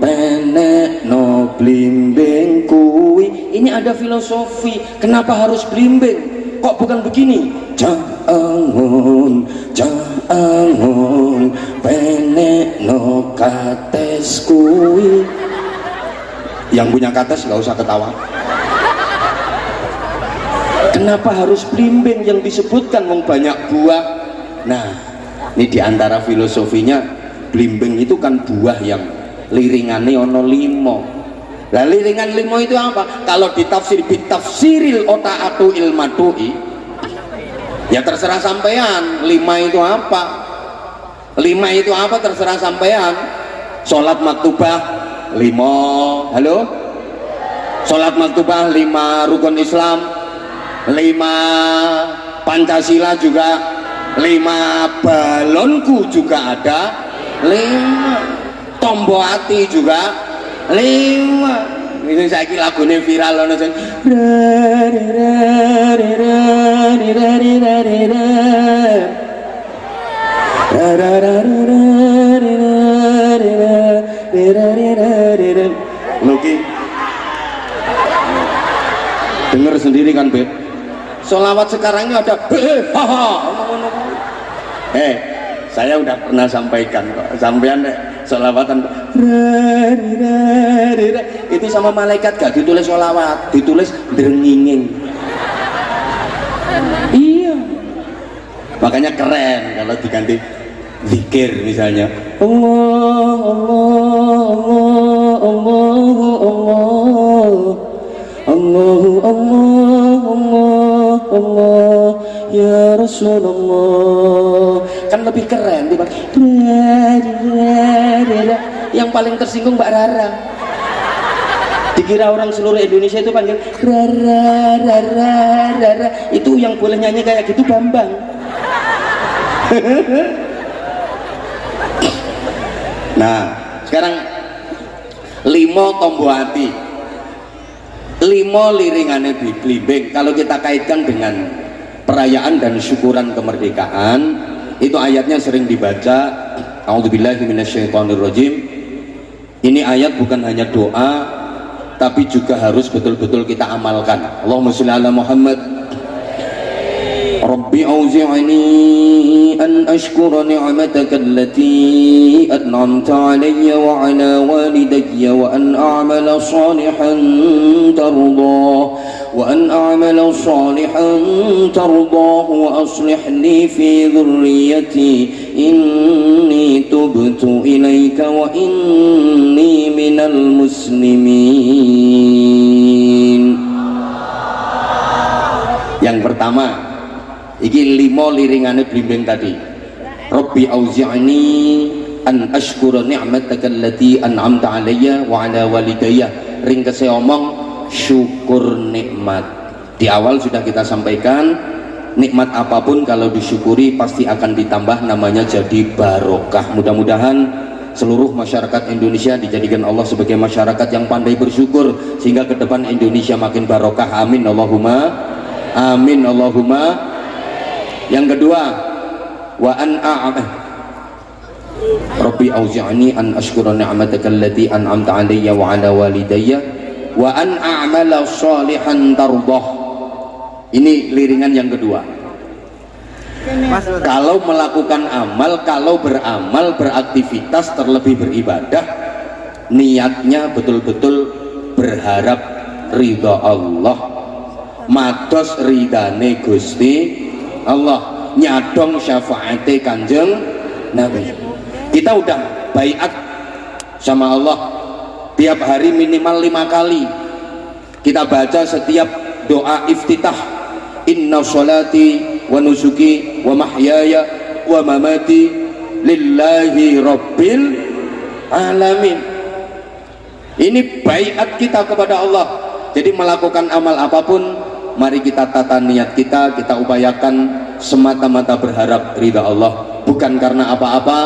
Speaker 2: penek no blimbing kuwi. Ini ada filosofi, kenapa harus blimbing? Kok bukan begini? Cah angon, penek no kates kuwi. Yang punya kates nggak usah ketawa. Kenapa harus blimbing yang disebutkan wong banyak buah? Nah, ini diantara filosofinya, blimbing itu kan buah yang liringannya ono limo. Lah liringan limo itu apa? Kalau ditafsir bitafsiril ota'atu ilmatui, ya terserah sampean. Lima itu apa? Lima itu apa? Terserah sampean. Sholat maktubah 5, halo? Sholat maktubah 5, rukun Islam 5, Pancasila juga 5, balonku juga ada 5, tombo hati juga 5. Ini saya kira lagunya viral loh. Luki denger sendiri kan Beb, sholawat sekarang ini ada saya udah pernah sampaikan kok, sampean sholawatan itu sama malaikat gak ditulis sholawat, ditulis drenginging. Iya, makanya keren kalau diganti zikir misalnya Allah Allah Allah Allah Allah Allah Allah Allah ya Rasulullah, kan lebih keren dibanding yang paling tersinggung Mbak Rara. Dikira orang seluruh Indonesia itu panggil Rara Rara Rara, itu yang boleh nyanyi kayak gitu Bambang. Nah sekarang 5 tombo hati, 5 liringane blimbing. Kalau kita kaitkan dengan perayaan dan syukuran kemerdekaan, itu ayatnya sering dibaca. A'udzubillahi minasyaitonirrajim. Ini ayat bukan hanya doa, tapi juga harus betul-betul kita amalkan. Allahumma sholli ala Muhammad. Rabbi auzi'ni an ashkura ni'mataka allati an'amta 'alayya wa 'ala walidayya wa an a'mala salihan tardahu wa aslih li fi dhurriyyati inni tubtu ilayka wa inni minal muslimin. Yang pertama, iki 5 liringane blimbing tadi. Rabbi auzi'ni an ashkura ni'mataka allati an'amta 'alayya wa 'ala walidayya. Ringkese omong syukur nikmat. Di awal sudah kita sampaikan, nikmat apapun kalau disyukuri pasti akan ditambah, namanya jadi barokah. Mudah-mudahan seluruh masyarakat Indonesia dijadikan Allah sebagai masyarakat yang pandai bersyukur, sehingga ke depan Indonesia makin barokah. Amin Allahumma amin Allahumma. Yang kedua, wa an Rabbi auzi'ni an ashkura ni'mataka allati an'amta 'alayya wa 'ala walidayya wa an a'mala shalihan tardah. Ini liringan yang kedua. Kalau melakukan amal, kalau beramal, beraktivitas, terlebih beribadah, niatnya betul-betul berharap ridha Allah, matos ridane Gusti Allah, nyadong syafaate Kanjeng Nabi. Kita udah baiat sama Allah tiap hari minimal 5 kali. Kita baca setiap doa iftitah, inna sholati wa nusuki wa mahyaya wa mamati lillahi rabbil alamin. Ini baiat kita kepada Allah. Jadi melakukan amal apapun, mari kita tata niat kita upayakan semata-mata berharap ridha Allah, bukan karena apa-apa,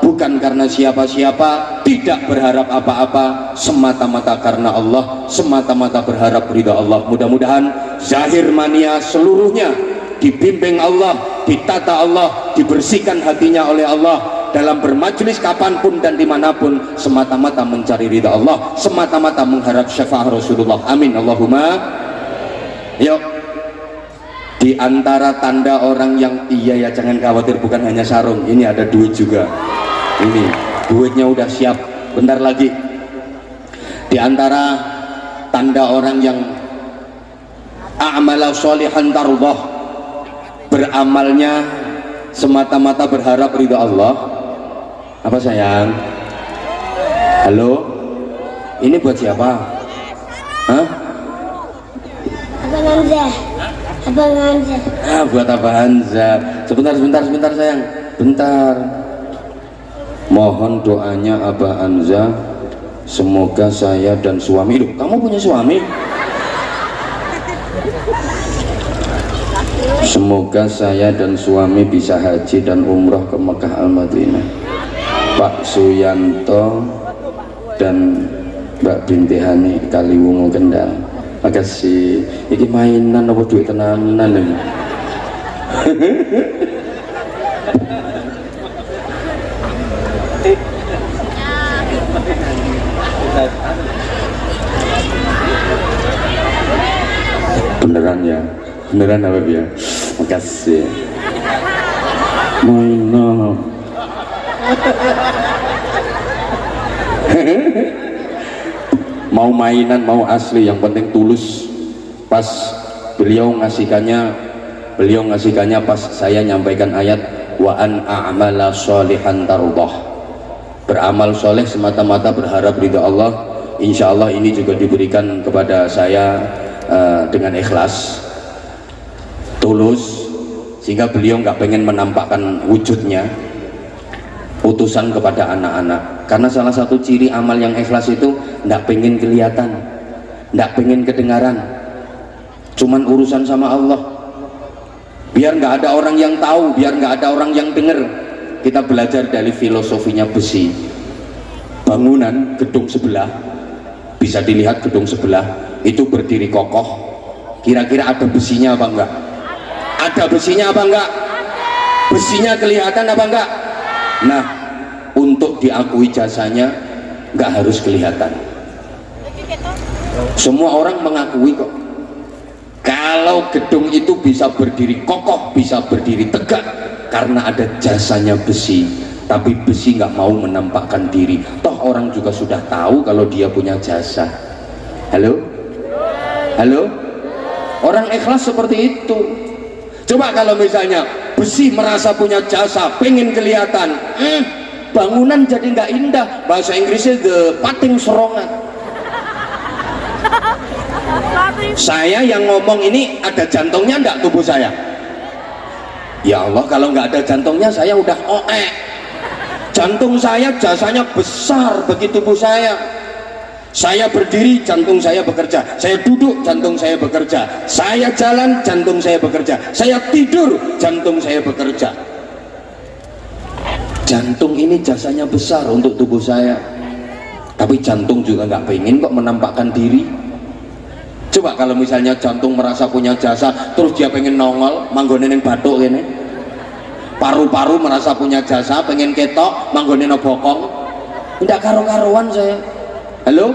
Speaker 2: bukan karena siapa-siapa, tidak berharap apa-apa, semata-mata karena Allah, semata-mata berharap ridha Allah. Mudah-mudahan zahir mania seluruhnya dibimbing Allah, ditata Allah, dibersihkan hatinya oleh Allah, dalam bermajlis kapanpun dan dimanapun semata-mata mencari ridha Allah, semata-mata mengharap syafaat Rasulullah. Amin Allahumma. Yuk, di antara tanda orang yang iya ya, jangan khawatir, bukan hanya sarung, ini ada duit juga. Ini duitnya udah siap, bentar lagi. Di antara tanda orang yang a'mala sholihan tardah, beramalnya semata-mata berharap ridha Allah. Apa sayang? Halo? Ini buat siapa? Hah?
Speaker 3: Abang Hamzah. Abang Hamzah.
Speaker 2: Buat Abah Hamzah. Sebentar sayang. Bentar. Mohon doanya Abah Hamzah, semoga saya dan suami. Loh, kamu punya suami? Semoga saya dan suami bisa haji dan umroh ke Mekah Al-Madinah. Pak Suyanto dan Mbak Binti Hani Kaliwungu Kendal. Makasih. Iki mainan apa duit tenanan ini? Beneran ya? Beneran apa ya? Makasih. Mainan. Mau mainan mau asli, yang penting tulus. Pas beliau ngasihkannya pas saya nyampaikan ayat wa an a'mala sholihan tardah, beramal soleh semata-mata berharap ridha Allah. Insya Allah ini juga diberikan kepada saya dengan ikhlas, tulus, sehingga beliau nggak pengen menampakkan wujudnya, utusan kepada anak-anak. Karena salah satu ciri amal yang ikhlas itu nggak pengen kelihatan, nggak pengen kedengaran, cuman urusan sama Allah, biar nggak ada orang yang tahu, biar nggak ada orang yang dengar. Kita belajar dari filosofinya besi. Bangunan gedung sebelah, bisa dilihat gedung sebelah itu berdiri kokoh, kira-kira ada besinya apa enggak? Ada besinya apa enggak? Besinya kelihatan apa enggak? Nah, untuk diakui jasanya nggak harus kelihatan. Semua orang mengakui kok. Kalau gedung itu bisa berdiri kokoh, bisa berdiri tegak, karena ada jasanya besi. Tapi besi nggak mau menampakkan diri. Toh orang juga sudah tahu kalau dia punya jasa. Halo? Halo? Orang ikhlas seperti itu. Coba kalau misalnya besi merasa punya jasa, pengen kelihatan, bangunan jadi nggak indah. Bahasa Inggrisnya the pating serongan. Saya yang ngomong ini ada jantungnya enggak tubuh saya? Ya Allah, kalau nggak ada jantungnya saya udah oek. Jantung saya jasanya besar bagi tubuh saya. Saya berdiri, jantung saya bekerja. Saya duduk, jantung saya bekerja. Saya jalan, jantung saya bekerja. Saya tidur, jantung saya bekerja. Jantung ini jasanya besar untuk tubuh saya. Tapi jantung juga nggak pengen kok menampakkan diri. Coba kalau misalnya jantung merasa punya jasa, terus dia pengen nongol, manggone ning bathuk kene. Paru-paru merasa punya jasa, pengen ketok, manggone no bokong. Tidak karo-karuan saya. Halo?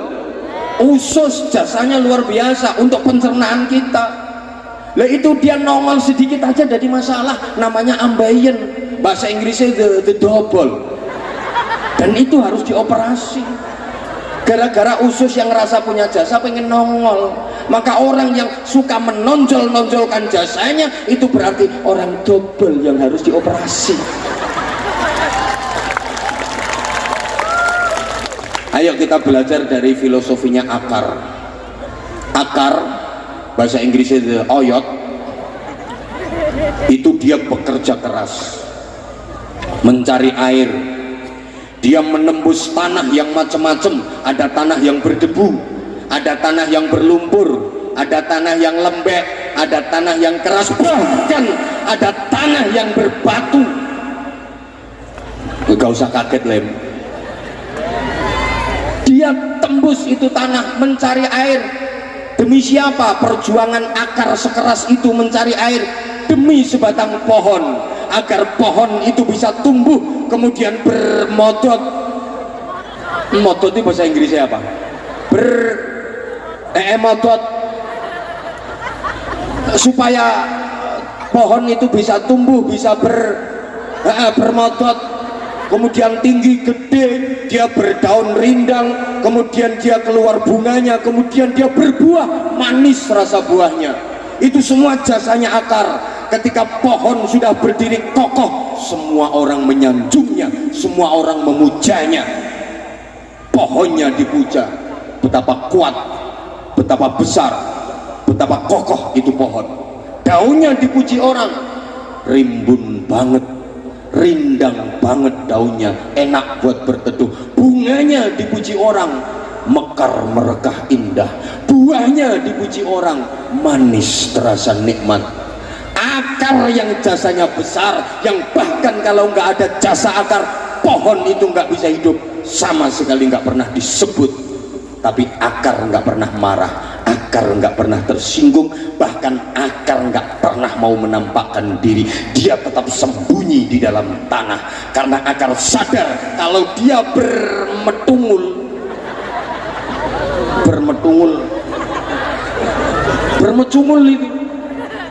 Speaker 2: Usus jasanya luar biasa untuk pencernaan kita. Lah itu dia nongol sedikit aja jadi masalah, namanya ambeien. Bahasa Inggrisnya the double. Dan itu harus dioperasi. Gara-gara usus yang rasa punya jasa pengen nongol. Maka orang yang suka menonjol-nonjolkan jasanya itu berarti orang double yang harus dioperasi. Ayo kita belajar dari filosofinya akar. Akar, bahasa Inggrisnya the oyot, itu dia bekerja keras mencari air. Dia menembus tanah yang macam-macam, ada tanah yang berdebu, ada tanah yang berlumpur, ada tanah yang lembek, ada tanah yang keras, bahkan ada tanah yang berbatu. Gak usah kaget Lem, dia tembus itu tanah mencari air. Demi siapa? Perjuangan akar sekeras itu mencari air demi sebatang pohon, agar pohon itu bisa tumbuh kemudian bermodot. Modot itu bahasa Inggrisnya apa? Modot, supaya pohon itu bisa tumbuh, bisa bermodot, kemudian tinggi gede, dia berdaun rindang, kemudian dia keluar bunganya, kemudian dia berbuah manis rasa buahnya. Itu semua jasanya akar. Ketika pohon sudah berdiri kokoh, semua orang menyanjungnya, semua orang memujanya. Pohonnya dipuja, betapa kuat, betapa besar, betapa kokoh itu pohon. Daunnya dipuji orang, rimbun banget, rindang banget daunnya, enak buat berteduh. Bunganya dipuji orang, mekar merekah indah. Buahnya dipuji orang, manis terasa nikmat. Akar yang jasanya besar, yang bahkan kalau nggak ada jasa akar, pohon itu nggak bisa hidup, sama sekali nggak pernah disebut. Tapi akar nggak pernah marah, akar nggak pernah tersinggung, bahkan akar nggak pernah mau menampakkan diri. Dia tetap sembunyi di dalam tanah karena akar sadar kalau dia bermetungul itu,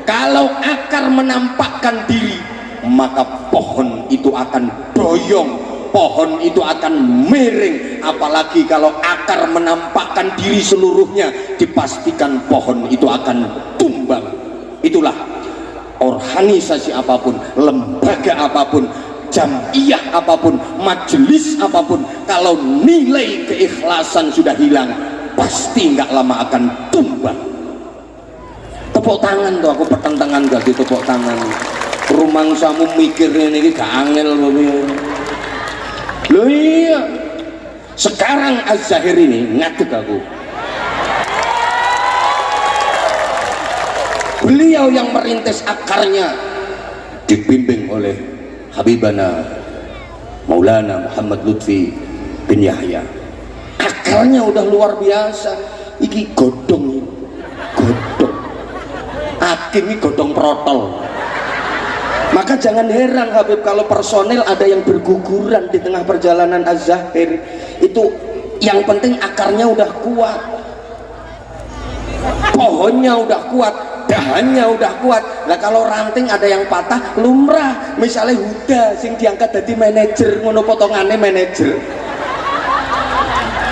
Speaker 2: kalau akar menampakkan diri, maka pohon itu akan doyong, pohon itu akan miring. Apalagi kalau akar menampakkan diri seluruhnya, dipastikan pohon itu akan tumbang. Itulah organisasi apapun, lembaga apapun, jamiyah apapun, majelis apapun, kalau nilai keikhlasan sudah hilang, pasti nggak lama akan tumbang. Tepuk tangan tuh, aku pertentangan gak gitu, tepuk tangan. Rumangsamu mikirnya ini gak angel loh. Iya, sekarang Az-Zahir ini ngadeg aku. Beliau yang merintis akarnya, dibimbing oleh Habibana Maulana Muhammad Lutfi bin Yahya. Akarnya udah luar biasa. Iki godong, Hakim ini godong protol. Maka jangan heran Habib kalau personel ada yang berguguran di tengah perjalanan Az-Zahir. Itu yang penting akarnya udah kuat, pohonnya udah kuat, dahannya udah kuat. Nah kalau ranting ada yang patah, lumrah. Misalnya Huda sing diangkat jadi manajer, ngono potongannya manajer,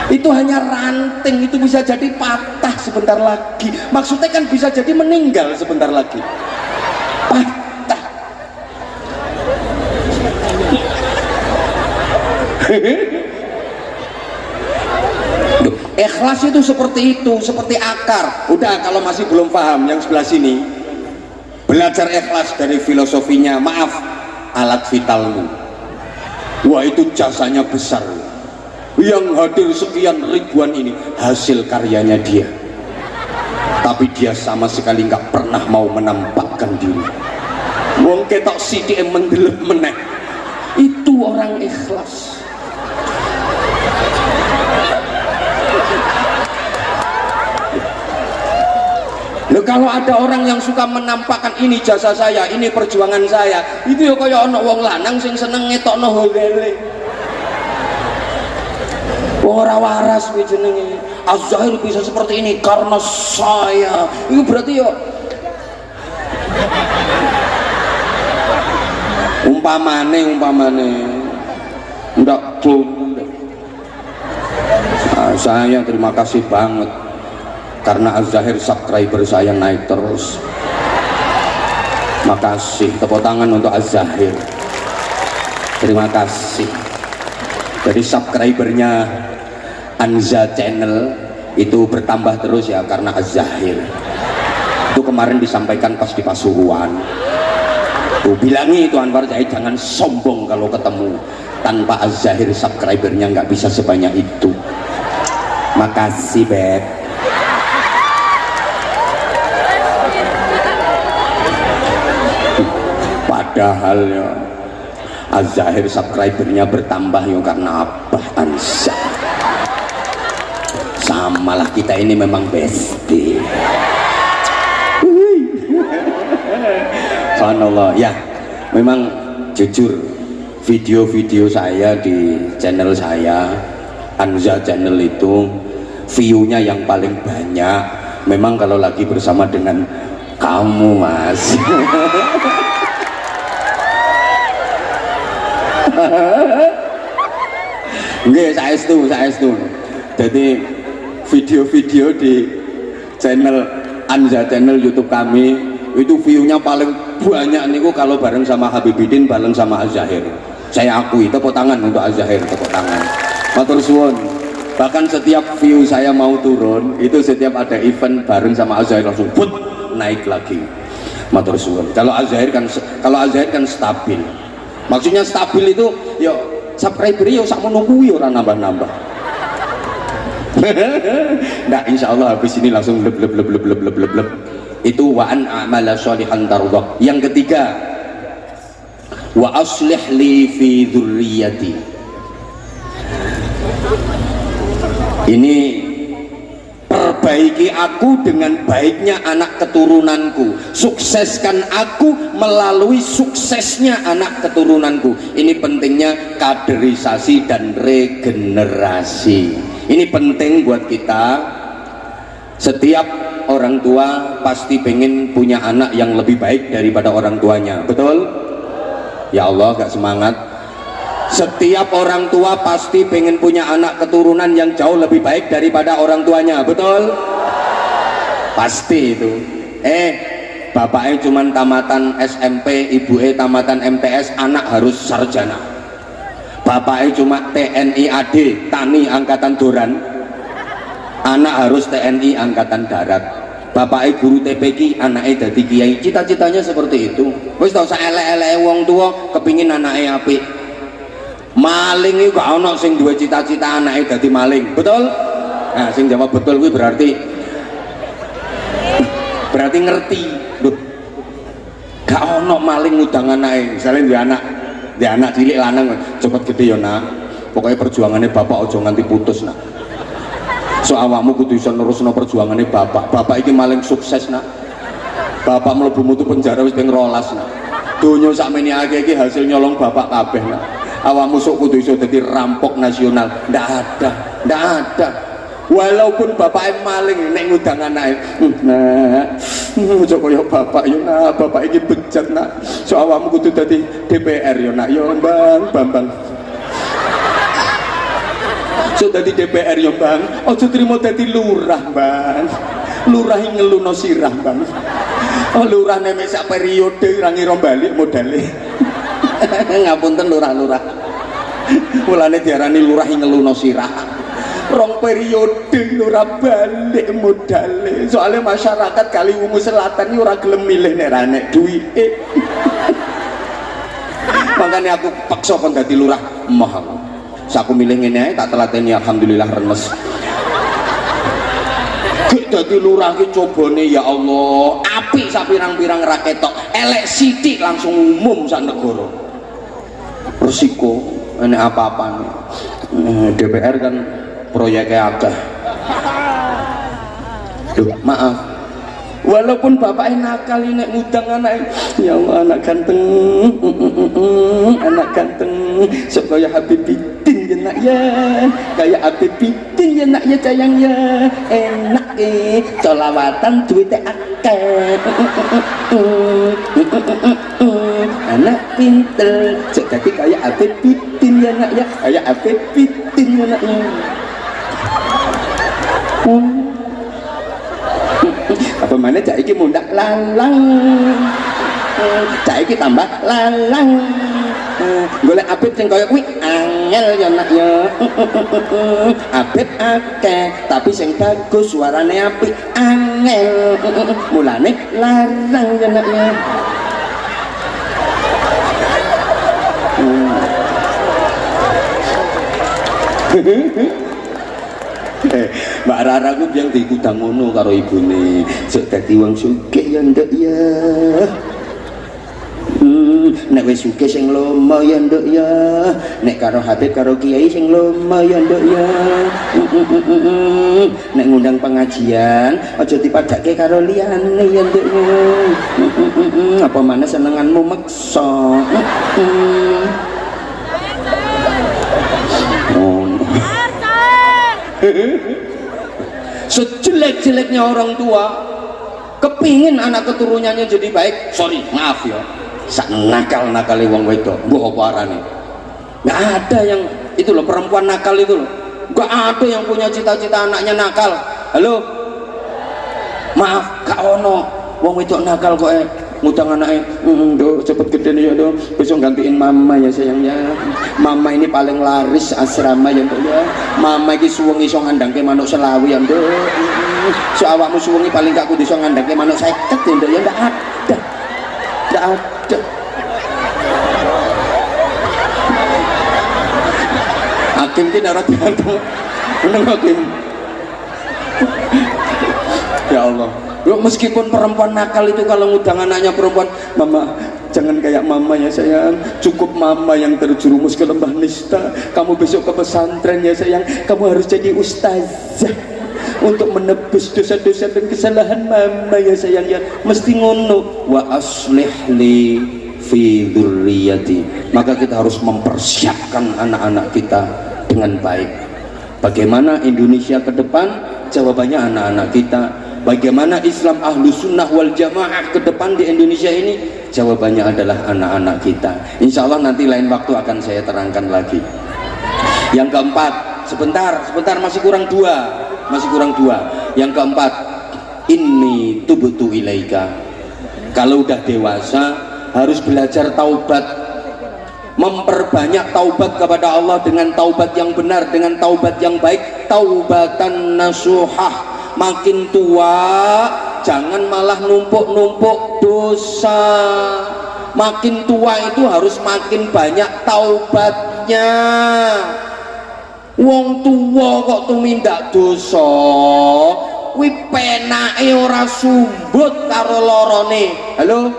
Speaker 2: itu hanya ranting, itu bisa jadi patah sebentar lagi. Maksudnya kan bisa jadi meninggal sebentar lagi, patah. Ikhlas itu seperti itu, seperti akar. Udah, kalau masih belum paham yang sebelah sini, belajar ikhlas dari filosofinya. Maaf, alat vitalmu, wah itu jasanya besar. Yang hadir sekian ribuan ini hasil karyanya dia, tapi dia sama sekali nggak pernah mau menampakkan diri. Wong ketok sithik mendelep meneh, itu orang ikhlas. Loh, kalau ada orang yang suka menampakkan ini jasa saya, ini perjuangan saya, itu ya kaya ana wong lanang sing seneng ngetokno holele. Wong ora waras kuwi jenenge. Az-Zahir bisa seperti ini karena saya. Itu berarti ya umpamane ndak boleh. Nah, saya terima kasih banget karena Az-Zahir subscriber saya naik terus. Makasih, tepuk tangan untuk Az-Zahir. Terima kasih. Jadi subscribernya Anza Channel itu bertambah terus ya karena Az-Zahir. Itu kemarin disampaikan pas di Pasuruan. Tuh bilangi itu Anwar Zahid, jangan sombong kalau ketemu. Tanpa Az-Zahir subscribernya nggak bisa sebanyak itu. Makasih Beb. padahal ya Az-Zahir subscribernya bertambah ya karena Abah Ansa. Samalah kita ini memang bestie. Subhanallah ya, memang jujur video-video saya di channel saya Anza Channel itu view-nya yang paling banyak memang kalau lagi bersama dengan kamu mas. Nggih, saestu. Jadi video-video di channel Anza Channel YouTube kami itu view-nya paling banyak niku kalau bareng sama Habibidin, bareng sama Az-Zahir. Saya akui, tepuk tangan untuk Az-Zahir, tepuk tangan. Matur suwun. Bahkan setiap view saya mau turun, itu setiap ada event bareng sama Az-Zahir langsung put naik lagi. Matur suwun. Kalau Az-Zahir kan stabil. Maksudnya stabil itu ya subscriber ya sakmono kuwi ora nambah-nambah. Nah, insyaallah habis ini langsung bleb. Itu wa an a'mala sholihan tardah. Yang ketiga, wa aslih li fi dzurriyyati. Ini perbaiki aku dengan baiknya anak keturunanku, sukseskan aku melalui suksesnya anak keturunanku. Ini pentingnya kaderisasi dan regenerasi. Ini penting buat kita. Setiap orang tua pasti pengen punya anak yang lebih baik daripada orang tuanya, betul? Ya Allah, gak semangat. Setiap orang tua pasti pengen punya anak keturunan yang jauh lebih baik daripada orang tuanya, betul? Pasti itu. Bapaknya cuman tamatan SMP, ibunya tamatan MTS, anak harus sarjana. Bapaknya cuma TNI AD, Tani Angkatan Doran, anak harus TNI Angkatan Darat. Bapaknya guru TPQ, anaknya jadi kiai. Cita-citanya seperti itu. Wis tau saelek-eleke wong tua kepingin anaknya apik. Maling itu gak ono sing duwe cita-cita anaknya jadi maling, betul? Nah, sing jawab betul kuwi berarti ngerti. Loh, gak ono maling ngudang anaknya. Misalnya dia anak cilik lanang cepet gede ya nak. Pokoknya perjuangannya bapak ojo nganti putus nak. So awakmu kudu iso nerusno perjuangannya bapak. Bapak iki maling sukses nak. Bapak mlebu mutu penjara wis ping 12 nak. Donya sakmene akeh iki hasil nyolong bapak kabeh nak. Awakmu sok kudu iso dadi rampok nasional. Ndak ada. Walaupun bapaknya maling nek ngundang anake. Nah, ojo koyo bapak yo nak, bapak iki bejat nak. So awakmu kudu dadi DPR yo nak. Yo Bambang. So dadi DPR yo Bang. Ojo trimo dadi lurah, Bang. Lurah iki ngeluno sirah, Bang. Oh, lurah nek sak periode ra ngira balik modale. Ngapunten lurah-lurah. Mulane diarani lurah ngeluno sirah. Rong periode lurah balik modale. Soalnya masyarakat Kaliwungu Selatan ini ora gelem milih nek ra nek duwike. Makanya aku paksa kon dadi lurah emoh. Saku milih ngene ae tak telateni alhamdulillah remes. Gek dadi lurah ki cobane ya Allah, apik sak pirang-pirang ra ketok, elek sithik langsung umum sak negara. Resiko enek apa-apane. DPR kan proyeknya akeh. Duh, maaf. Walaupun bapaknya nakal nek ngudang anak, ya Allah anak ganteng, anak ganteng, sok kaya Habibidin ya nak ya, kaya Habibidin ya nak ya sayang ya, enak solawatan duitnya akeh, anak pinter, sok jadi kaya Habibidin ya nak ya, kaya Habibidin ya nak ya. Apa mana cak iki mundak lalang, cak iki tambah lalang, golek Abib sing kaya kuwi angel ya nak ya. Abib akeh tapi sing bagus suarane apik angel, mulane larang ya nak ya. Mbak Rara ku biang dikudang ngono karo ibune, sok dadi wong sugih ya ndak ya. nek wis sugih sing lomo ya nduk ya, nek karo Habib karo Kiai sing lomo ya nduk ya, nek ngundang pengajian aja dipadake karo liyane ya nduk ya, apa maneh senenganmu meksa. Sejelek-jeleknya orang tua kepingin anak keturunannya jadi baik, sorry maaf ya, sak nakal-nakali wong wedok mbok apa arane, nggak ada yang itu loh, perempuan nakal itu loh, nggak ada yang punya cita-cita anaknya nakal. Halo, maaf gak ono wong wedok nakal kok ngutang anaknya, do cepet gede nih ya do, besok gantiin mama ya sayang ya, mama ini paling laris asrama ya do ya, mama ini suwengi iso ngandangke manuk selawi ya do, so awakmu suwengi paling gak kudu iso ngandangke manuk 50 ya do ya, ndak ada. Hakim ki ora diantuk meneng hakim. Ya Allah, meskipun perempuan nakal itu kalau ngundang anaknya perempuan, mama jangan kayak mama ya sayang, cukup mama yang terjerumus ke lembah nista, kamu besok ke pesantren ya sayang, kamu harus jadi ustazah untuk menebus dosa-dosa dan kesalahan mama ya sayang ya, mesti ngono. Wa aslih li fi dzurriyyati, maka kita harus mempersiapkan anak-anak kita dengan baik. Bagaimana Indonesia ke depan? Jawabannya anak-anak kita. Bagaimana Islam ahlu sunnah wal jamaah ke depan di Indonesia ini? Jawabannya adalah anak-anak kita. Insya Allah nanti lain waktu akan saya terangkan lagi. Yang keempat, sebentar masih kurang dua. Yang keempat, inni tubtu ilaika. Kalau udah dewasa harus belajar taubat, memperbanyak taubat kepada Allah dengan taubat yang benar, dengan taubat yang baik, taubatan nasuhah. Makin tua jangan malah numpuk-numpuk dosa, makin tua itu harus makin banyak taubatnya. Wong tua kok tumindak dosa kuwi penake ora sumbut karo lorone. Halo,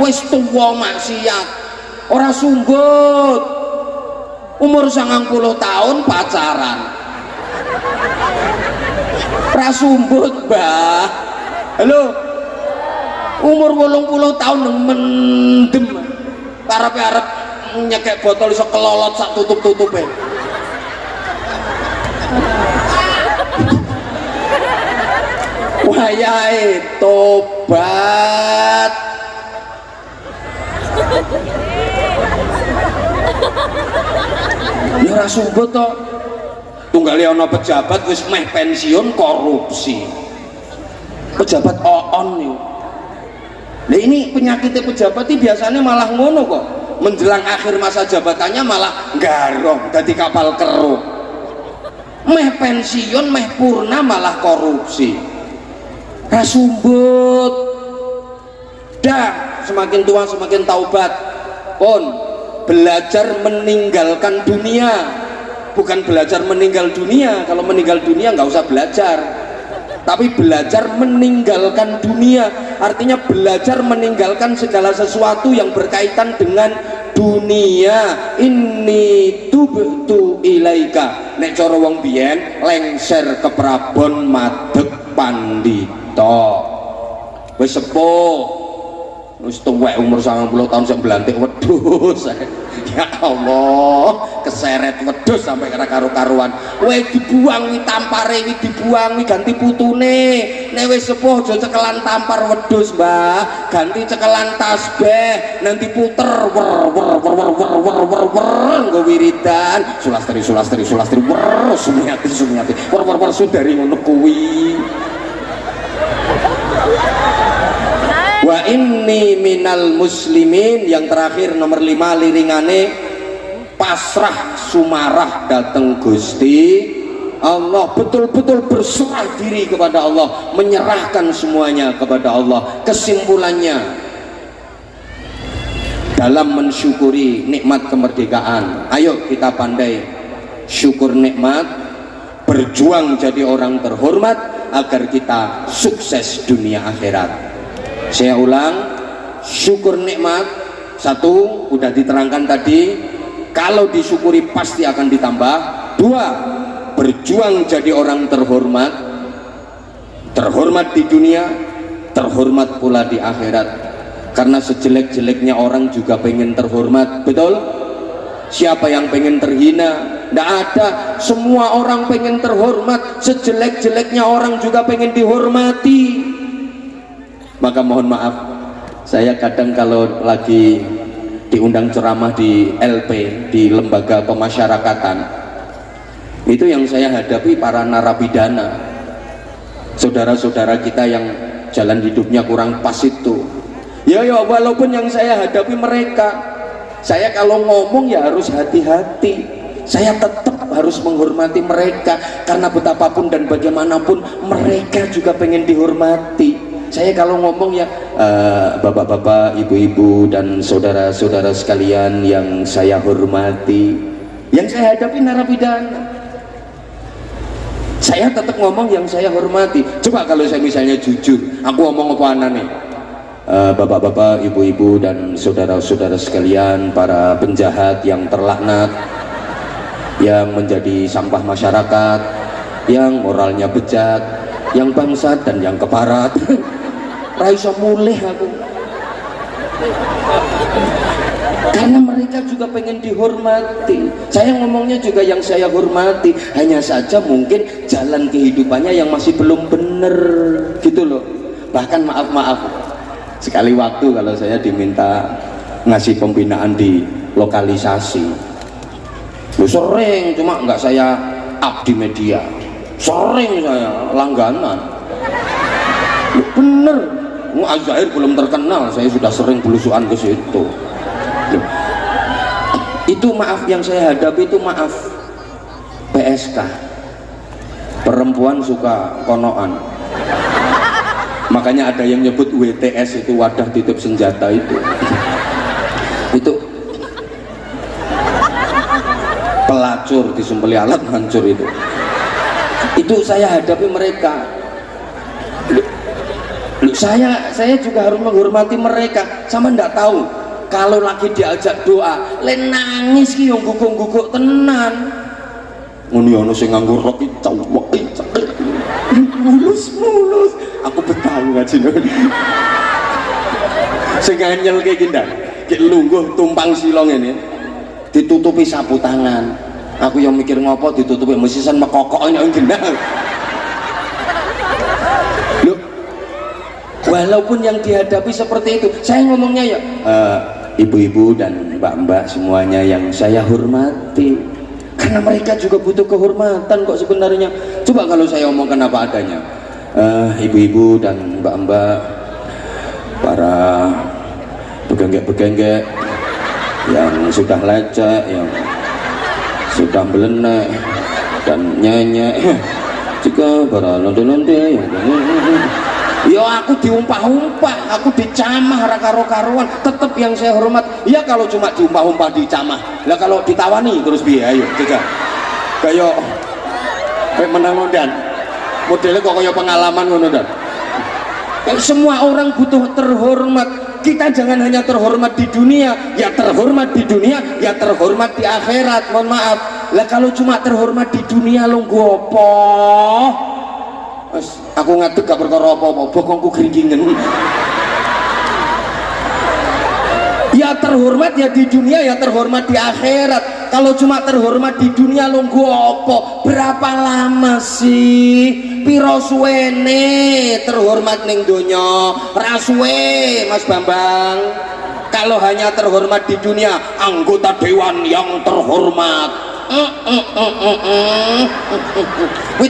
Speaker 2: wis tuwa maksiat ora sumbut, umur 90 tahun pacaran rasumbut mbah. Halo, umur 80 tahun mendem arep nyekek botol iso kelolot sak tutup-tutupe. Wayahe tobat. Ya rasumbut to. Tunggali ana pejabat wis meh pensiun korupsi, pejabat oon nih. Nah ini penyakitnya pejabat ini biasanya malah ngono kok, menjelang akhir masa jabatannya malah garong jadi kapal keruk, meh pensiun meh purna malah korupsi. Rasumbut dah, semakin tua semakin taubat. Pun belajar meninggalkan dunia, bukan belajar meninggal dunia. Kalau meninggal dunia nggak usah belajar, tapi belajar meninggalkan dunia artinya belajar meninggalkan segala sesuatu yang berkaitan dengan dunia. Ini tubtu ilaika, nek cara wong biyen lengser ke Prabon madeg pandita wis sepuh, wis tuwek umur 90 tahun sing blantik wedhus. Ya Allah, keseret wedhus sampai karo-karuan. Wis dibuang wi tampare, wi dibuang wi ganti putune. Nek wis sepuh aja cekelan tampar wedhus, Mbah. Ganti cekelan tasbih, nanti puter wer nggo wiridan. Sulastri wer sumiati wer sudari ngono kuwi. Wa inni minal muslimin. Yang terakhir nomor 5 liringane, pasrah sumarah dateng Gusti Allah, betul-betul berserah diri kepada Allah, menyerahkan semuanya kepada Allah. Kesimpulannya, dalam mensyukuri nikmat kemerdekaan, ayo kita pandai syukur nikmat, berjuang jadi orang terhormat agar kita sukses dunia akhirat. Saya ulang, syukur nikmat, Satu, udah diterangkan tadi, kalau disyukuri pasti akan ditambah. Dua, berjuang jadi orang terhormat, terhormat di dunia, terhormat pula di akhirat. Karena sejelek-jeleknya orang juga pengen terhormat, betul? Siapa yang pengen terhina? Tidak ada. Semua orang pengen terhormat. Sejelek-jeleknya orang juga pengen dihormati. Maka mohon maaf, saya kadang kalau lagi diundang ceramah di LP, di lembaga pemasyarakatan, itu yang saya hadapi para narapidana, saudara-saudara kita yang jalan hidupnya kurang pas itu. Ya walaupun yang saya hadapi mereka, saya kalau ngomong ya harus hati-hati. Saya tetap harus menghormati mereka, karena betapapun dan bagaimanapun mereka juga pengen dihormati. Saya kalau ngomong ya bapak-bapak, ibu-ibu dan saudara-saudara sekalian yang saya hormati, yang saya hadapi narapidana, saya tetap ngomong yang saya hormati. Coba kalau saya misalnya jujur, aku ngomong apa anane? Bapak-bapak, ibu-ibu dan saudara-saudara sekalian, para penjahat yang terlaknat, yang menjadi sampah masyarakat, yang moralnya bejat, yang bangsat dan yang keparat. Raiso mulih aku, karena mereka juga pengen dihormati. Saya ngomongnya juga yang saya hormati, hanya saja mungkin jalan kehidupannya yang masih belum bener gitu loh. Bahkan maaf, sekali waktu kalau saya diminta ngasih pembinaan di lokalisasi, sering, cuma nggak saya up di media, sering saya langganan. Bener, Azzair belum terkenal, saya sudah sering belusuan ke situ. Itu maaf yang saya hadapi itu maaf PSK, perempuan suka konoan. Makanya ada yang nyebut WTS itu, wadah titip senjata itu. Itu pelacur, disumpeli alat hancur itu. Itu saya hadapi mereka. Saya juga harus menghormati mereka. Sama ndak tahu kalau lagi diajak doa, len nangis ki yo guguk-guguk tenan. Ngono ono sing nganggo rok iki cawek mulus. Aku betah ngaji ngono. Sing anyel kayak gini ndak, kayak lungguh tumpang silong ini, ditutupi sapu tangan. Aku yang mikir ngopo ditutupi mesisan mekokok ini gendang. Loh, walaupun yang dihadapi seperti itu, saya ngomongnya ya ibu-ibu dan mbak-mbak semuanya yang saya hormati, karena mereka juga butuh kehormatan kok sebenarnya. Coba kalau saya omongkan apa adanya, ibu-ibu dan mbak-mbak, para begenggek-begenggek yang sudah lecek, yang sudah belenek dan nyenyek, jika para londe-londe ya aku diumpah-umpah, aku dicamah karo-karuan, tetap yang saya hormat. Ya kalau cuma diumpah-umpah, dicamah lah, kalau ditawani terus biaya, ayo jajal kayak menang ondan modelnya kok kayak pengalaman ngono dan. Semua orang butuh terhormat. Kita jangan hanya terhormat di dunia, ya terhormat di dunia, ya terhormat di akhirat. Mohon maaf lah, kalau cuma terhormat di dunia lo gopo, aku ngadeg gak perkara apa-apa, bokongku keringingen. Ya terhormat ya di dunia, ya terhormat di akhirat. Kalau cuma terhormat di dunia lo gopo, berapa lama sih? Piro suwene terhormat ning donya? Rasuwe Mas Bambang. Kalau hanya terhormat di dunia, anggota dewan yang terhormat,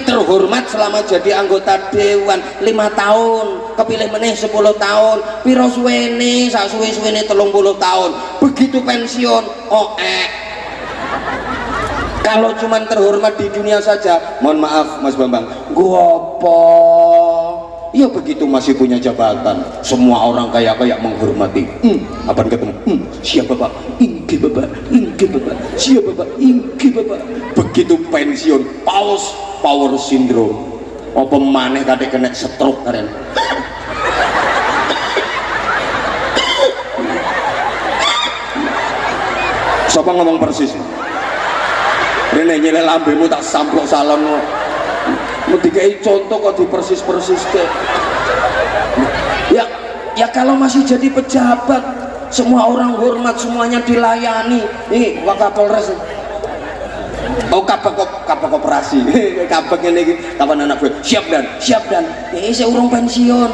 Speaker 2: terhormat selama jadi anggota dewan 5 tahun, kepilih meneh 10 tahun, piro suwene sak suwe-suwene 30 tahun, begitu pensiun Kalau cuman terhormat di dunia saja, mohon maaf Mas Bambang, gua apa? Ya begitu masih punya jabatan, semua orang kayak menghormati. Apa ketemu? Siapa Bapak? Inggih Bapak, inggih Bapak. Siapa Bapak? Inggih Bapak. Begitu pensiun, power syndrome. Apa maneh kadek kena stroke karen. Sapa ngomong persis? Rene nyelel lambemu tak samplok salon. Mau dikai contoh kok dipersis-persis ke. Ya kalau masih jadi pejabat, semua orang hormat, semuanya dilayani. Ini Wakapolres. Oh kabak koperasi. Kabak ini kapan anak gue siap dan. Saya urung pensiun.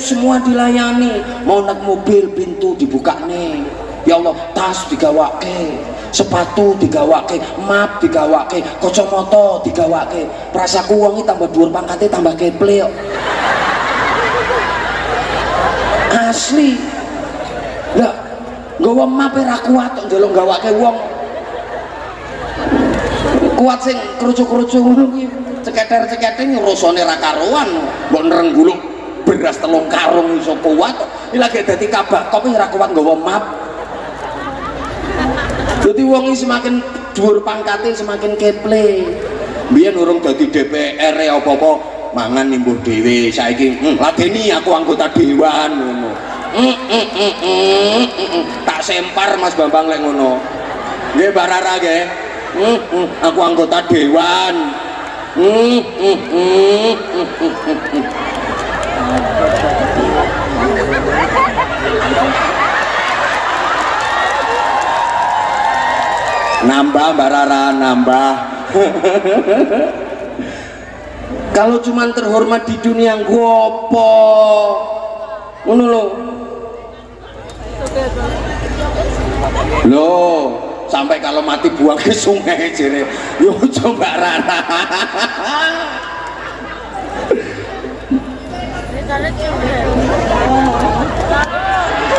Speaker 2: Semua dilayani. Mau naik mobil pintu dibuka nih. Ya Allah, tas digawake, sepatu digawake, map digawake, kacamata digawake. Prasaku wonge tambah dhuwur pangkate tambah keple kok. Asli. Lah, nggawa map ra kuat kok ndelok gawake wong. Kuat sing kerucu-kerucu ngono kuwi. Ceketer-ceketer rasane ra karuan. Mbok nrengguluk beras 3 karung iso kuat. Iki lagi dadi kabak kok ora kuat nggawa map. Jadi wong ini semakin dhuwur pangkate semakin keple. Biyen urung dadi DPR ya apa-apa mangan nimbuh dhewe. Saiki ladeni aku anggota dewan ngono. Tak sempar Mas Bambang lek ngono. Nggih Mbak Rara nggih. Aku anggota dewan. Nambah Mbak Rara, nambah. Kalau cuman terhormat di dunia gopo ngono loh, sampai kalau mati buang ke sungai jere. Yo coba Rara.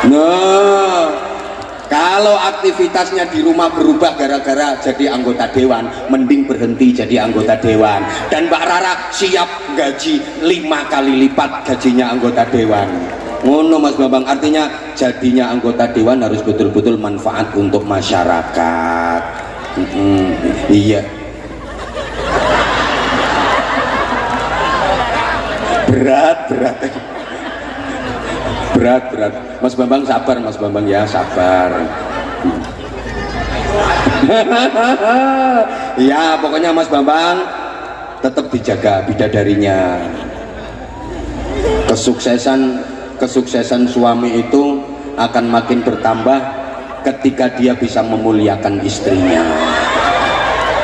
Speaker 2: Nah, kalau aktivitasnya di rumah berubah gara-gara jadi anggota dewan, mending berhenti jadi anggota dewan. Dan Mbak Rara siap gaji 5 kali lipat gajinya anggota dewan. Ngono Mas Bambang, artinya jadinya anggota dewan harus betul-betul manfaat untuk masyarakat. Iya. Berat. Mas Bambang sabar, Mas Bambang ya, sabar. Ya pokoknya Mas Bambang tetap dijaga bidadarinya. Kesuksesan suami itu akan makin bertambah ketika dia bisa memuliakan istrinya.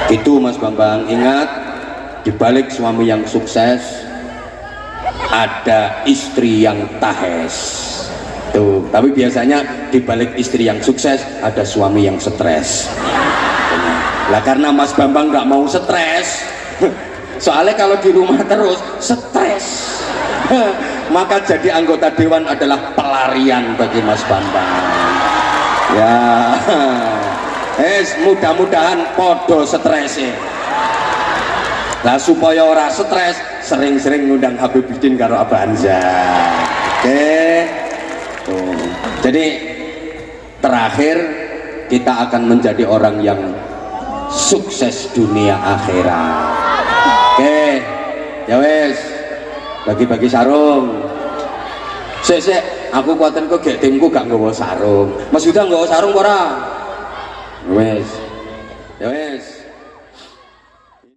Speaker 2: Itu Mas Bambang, ingat, dibalik suami yang sukses ada istri yang tahes. Tuh, tapi biasanya dibalik istri yang sukses ada suami yang stres. Lah karena Mas Bambang nggak mau stres, soalnya kalau di rumah terus stres, maka jadi anggota dewan adalah pelarian bagi Mas Bambang. Ya, mudah-mudahan podo stresnya. Lah supaya ora stres, sering-sering ngundang Habibudin karo Abah Anza. Oke. Tuh. Jadi terakhir kita akan menjadi orang yang sukses dunia akhirat. Oke. Ya wes. Bagi-bagi sarung. Sik, aku kuatin kok gek timku gak nggawa sarung. Mas Yuda nggawa sarung ora? Wes. Ya wes.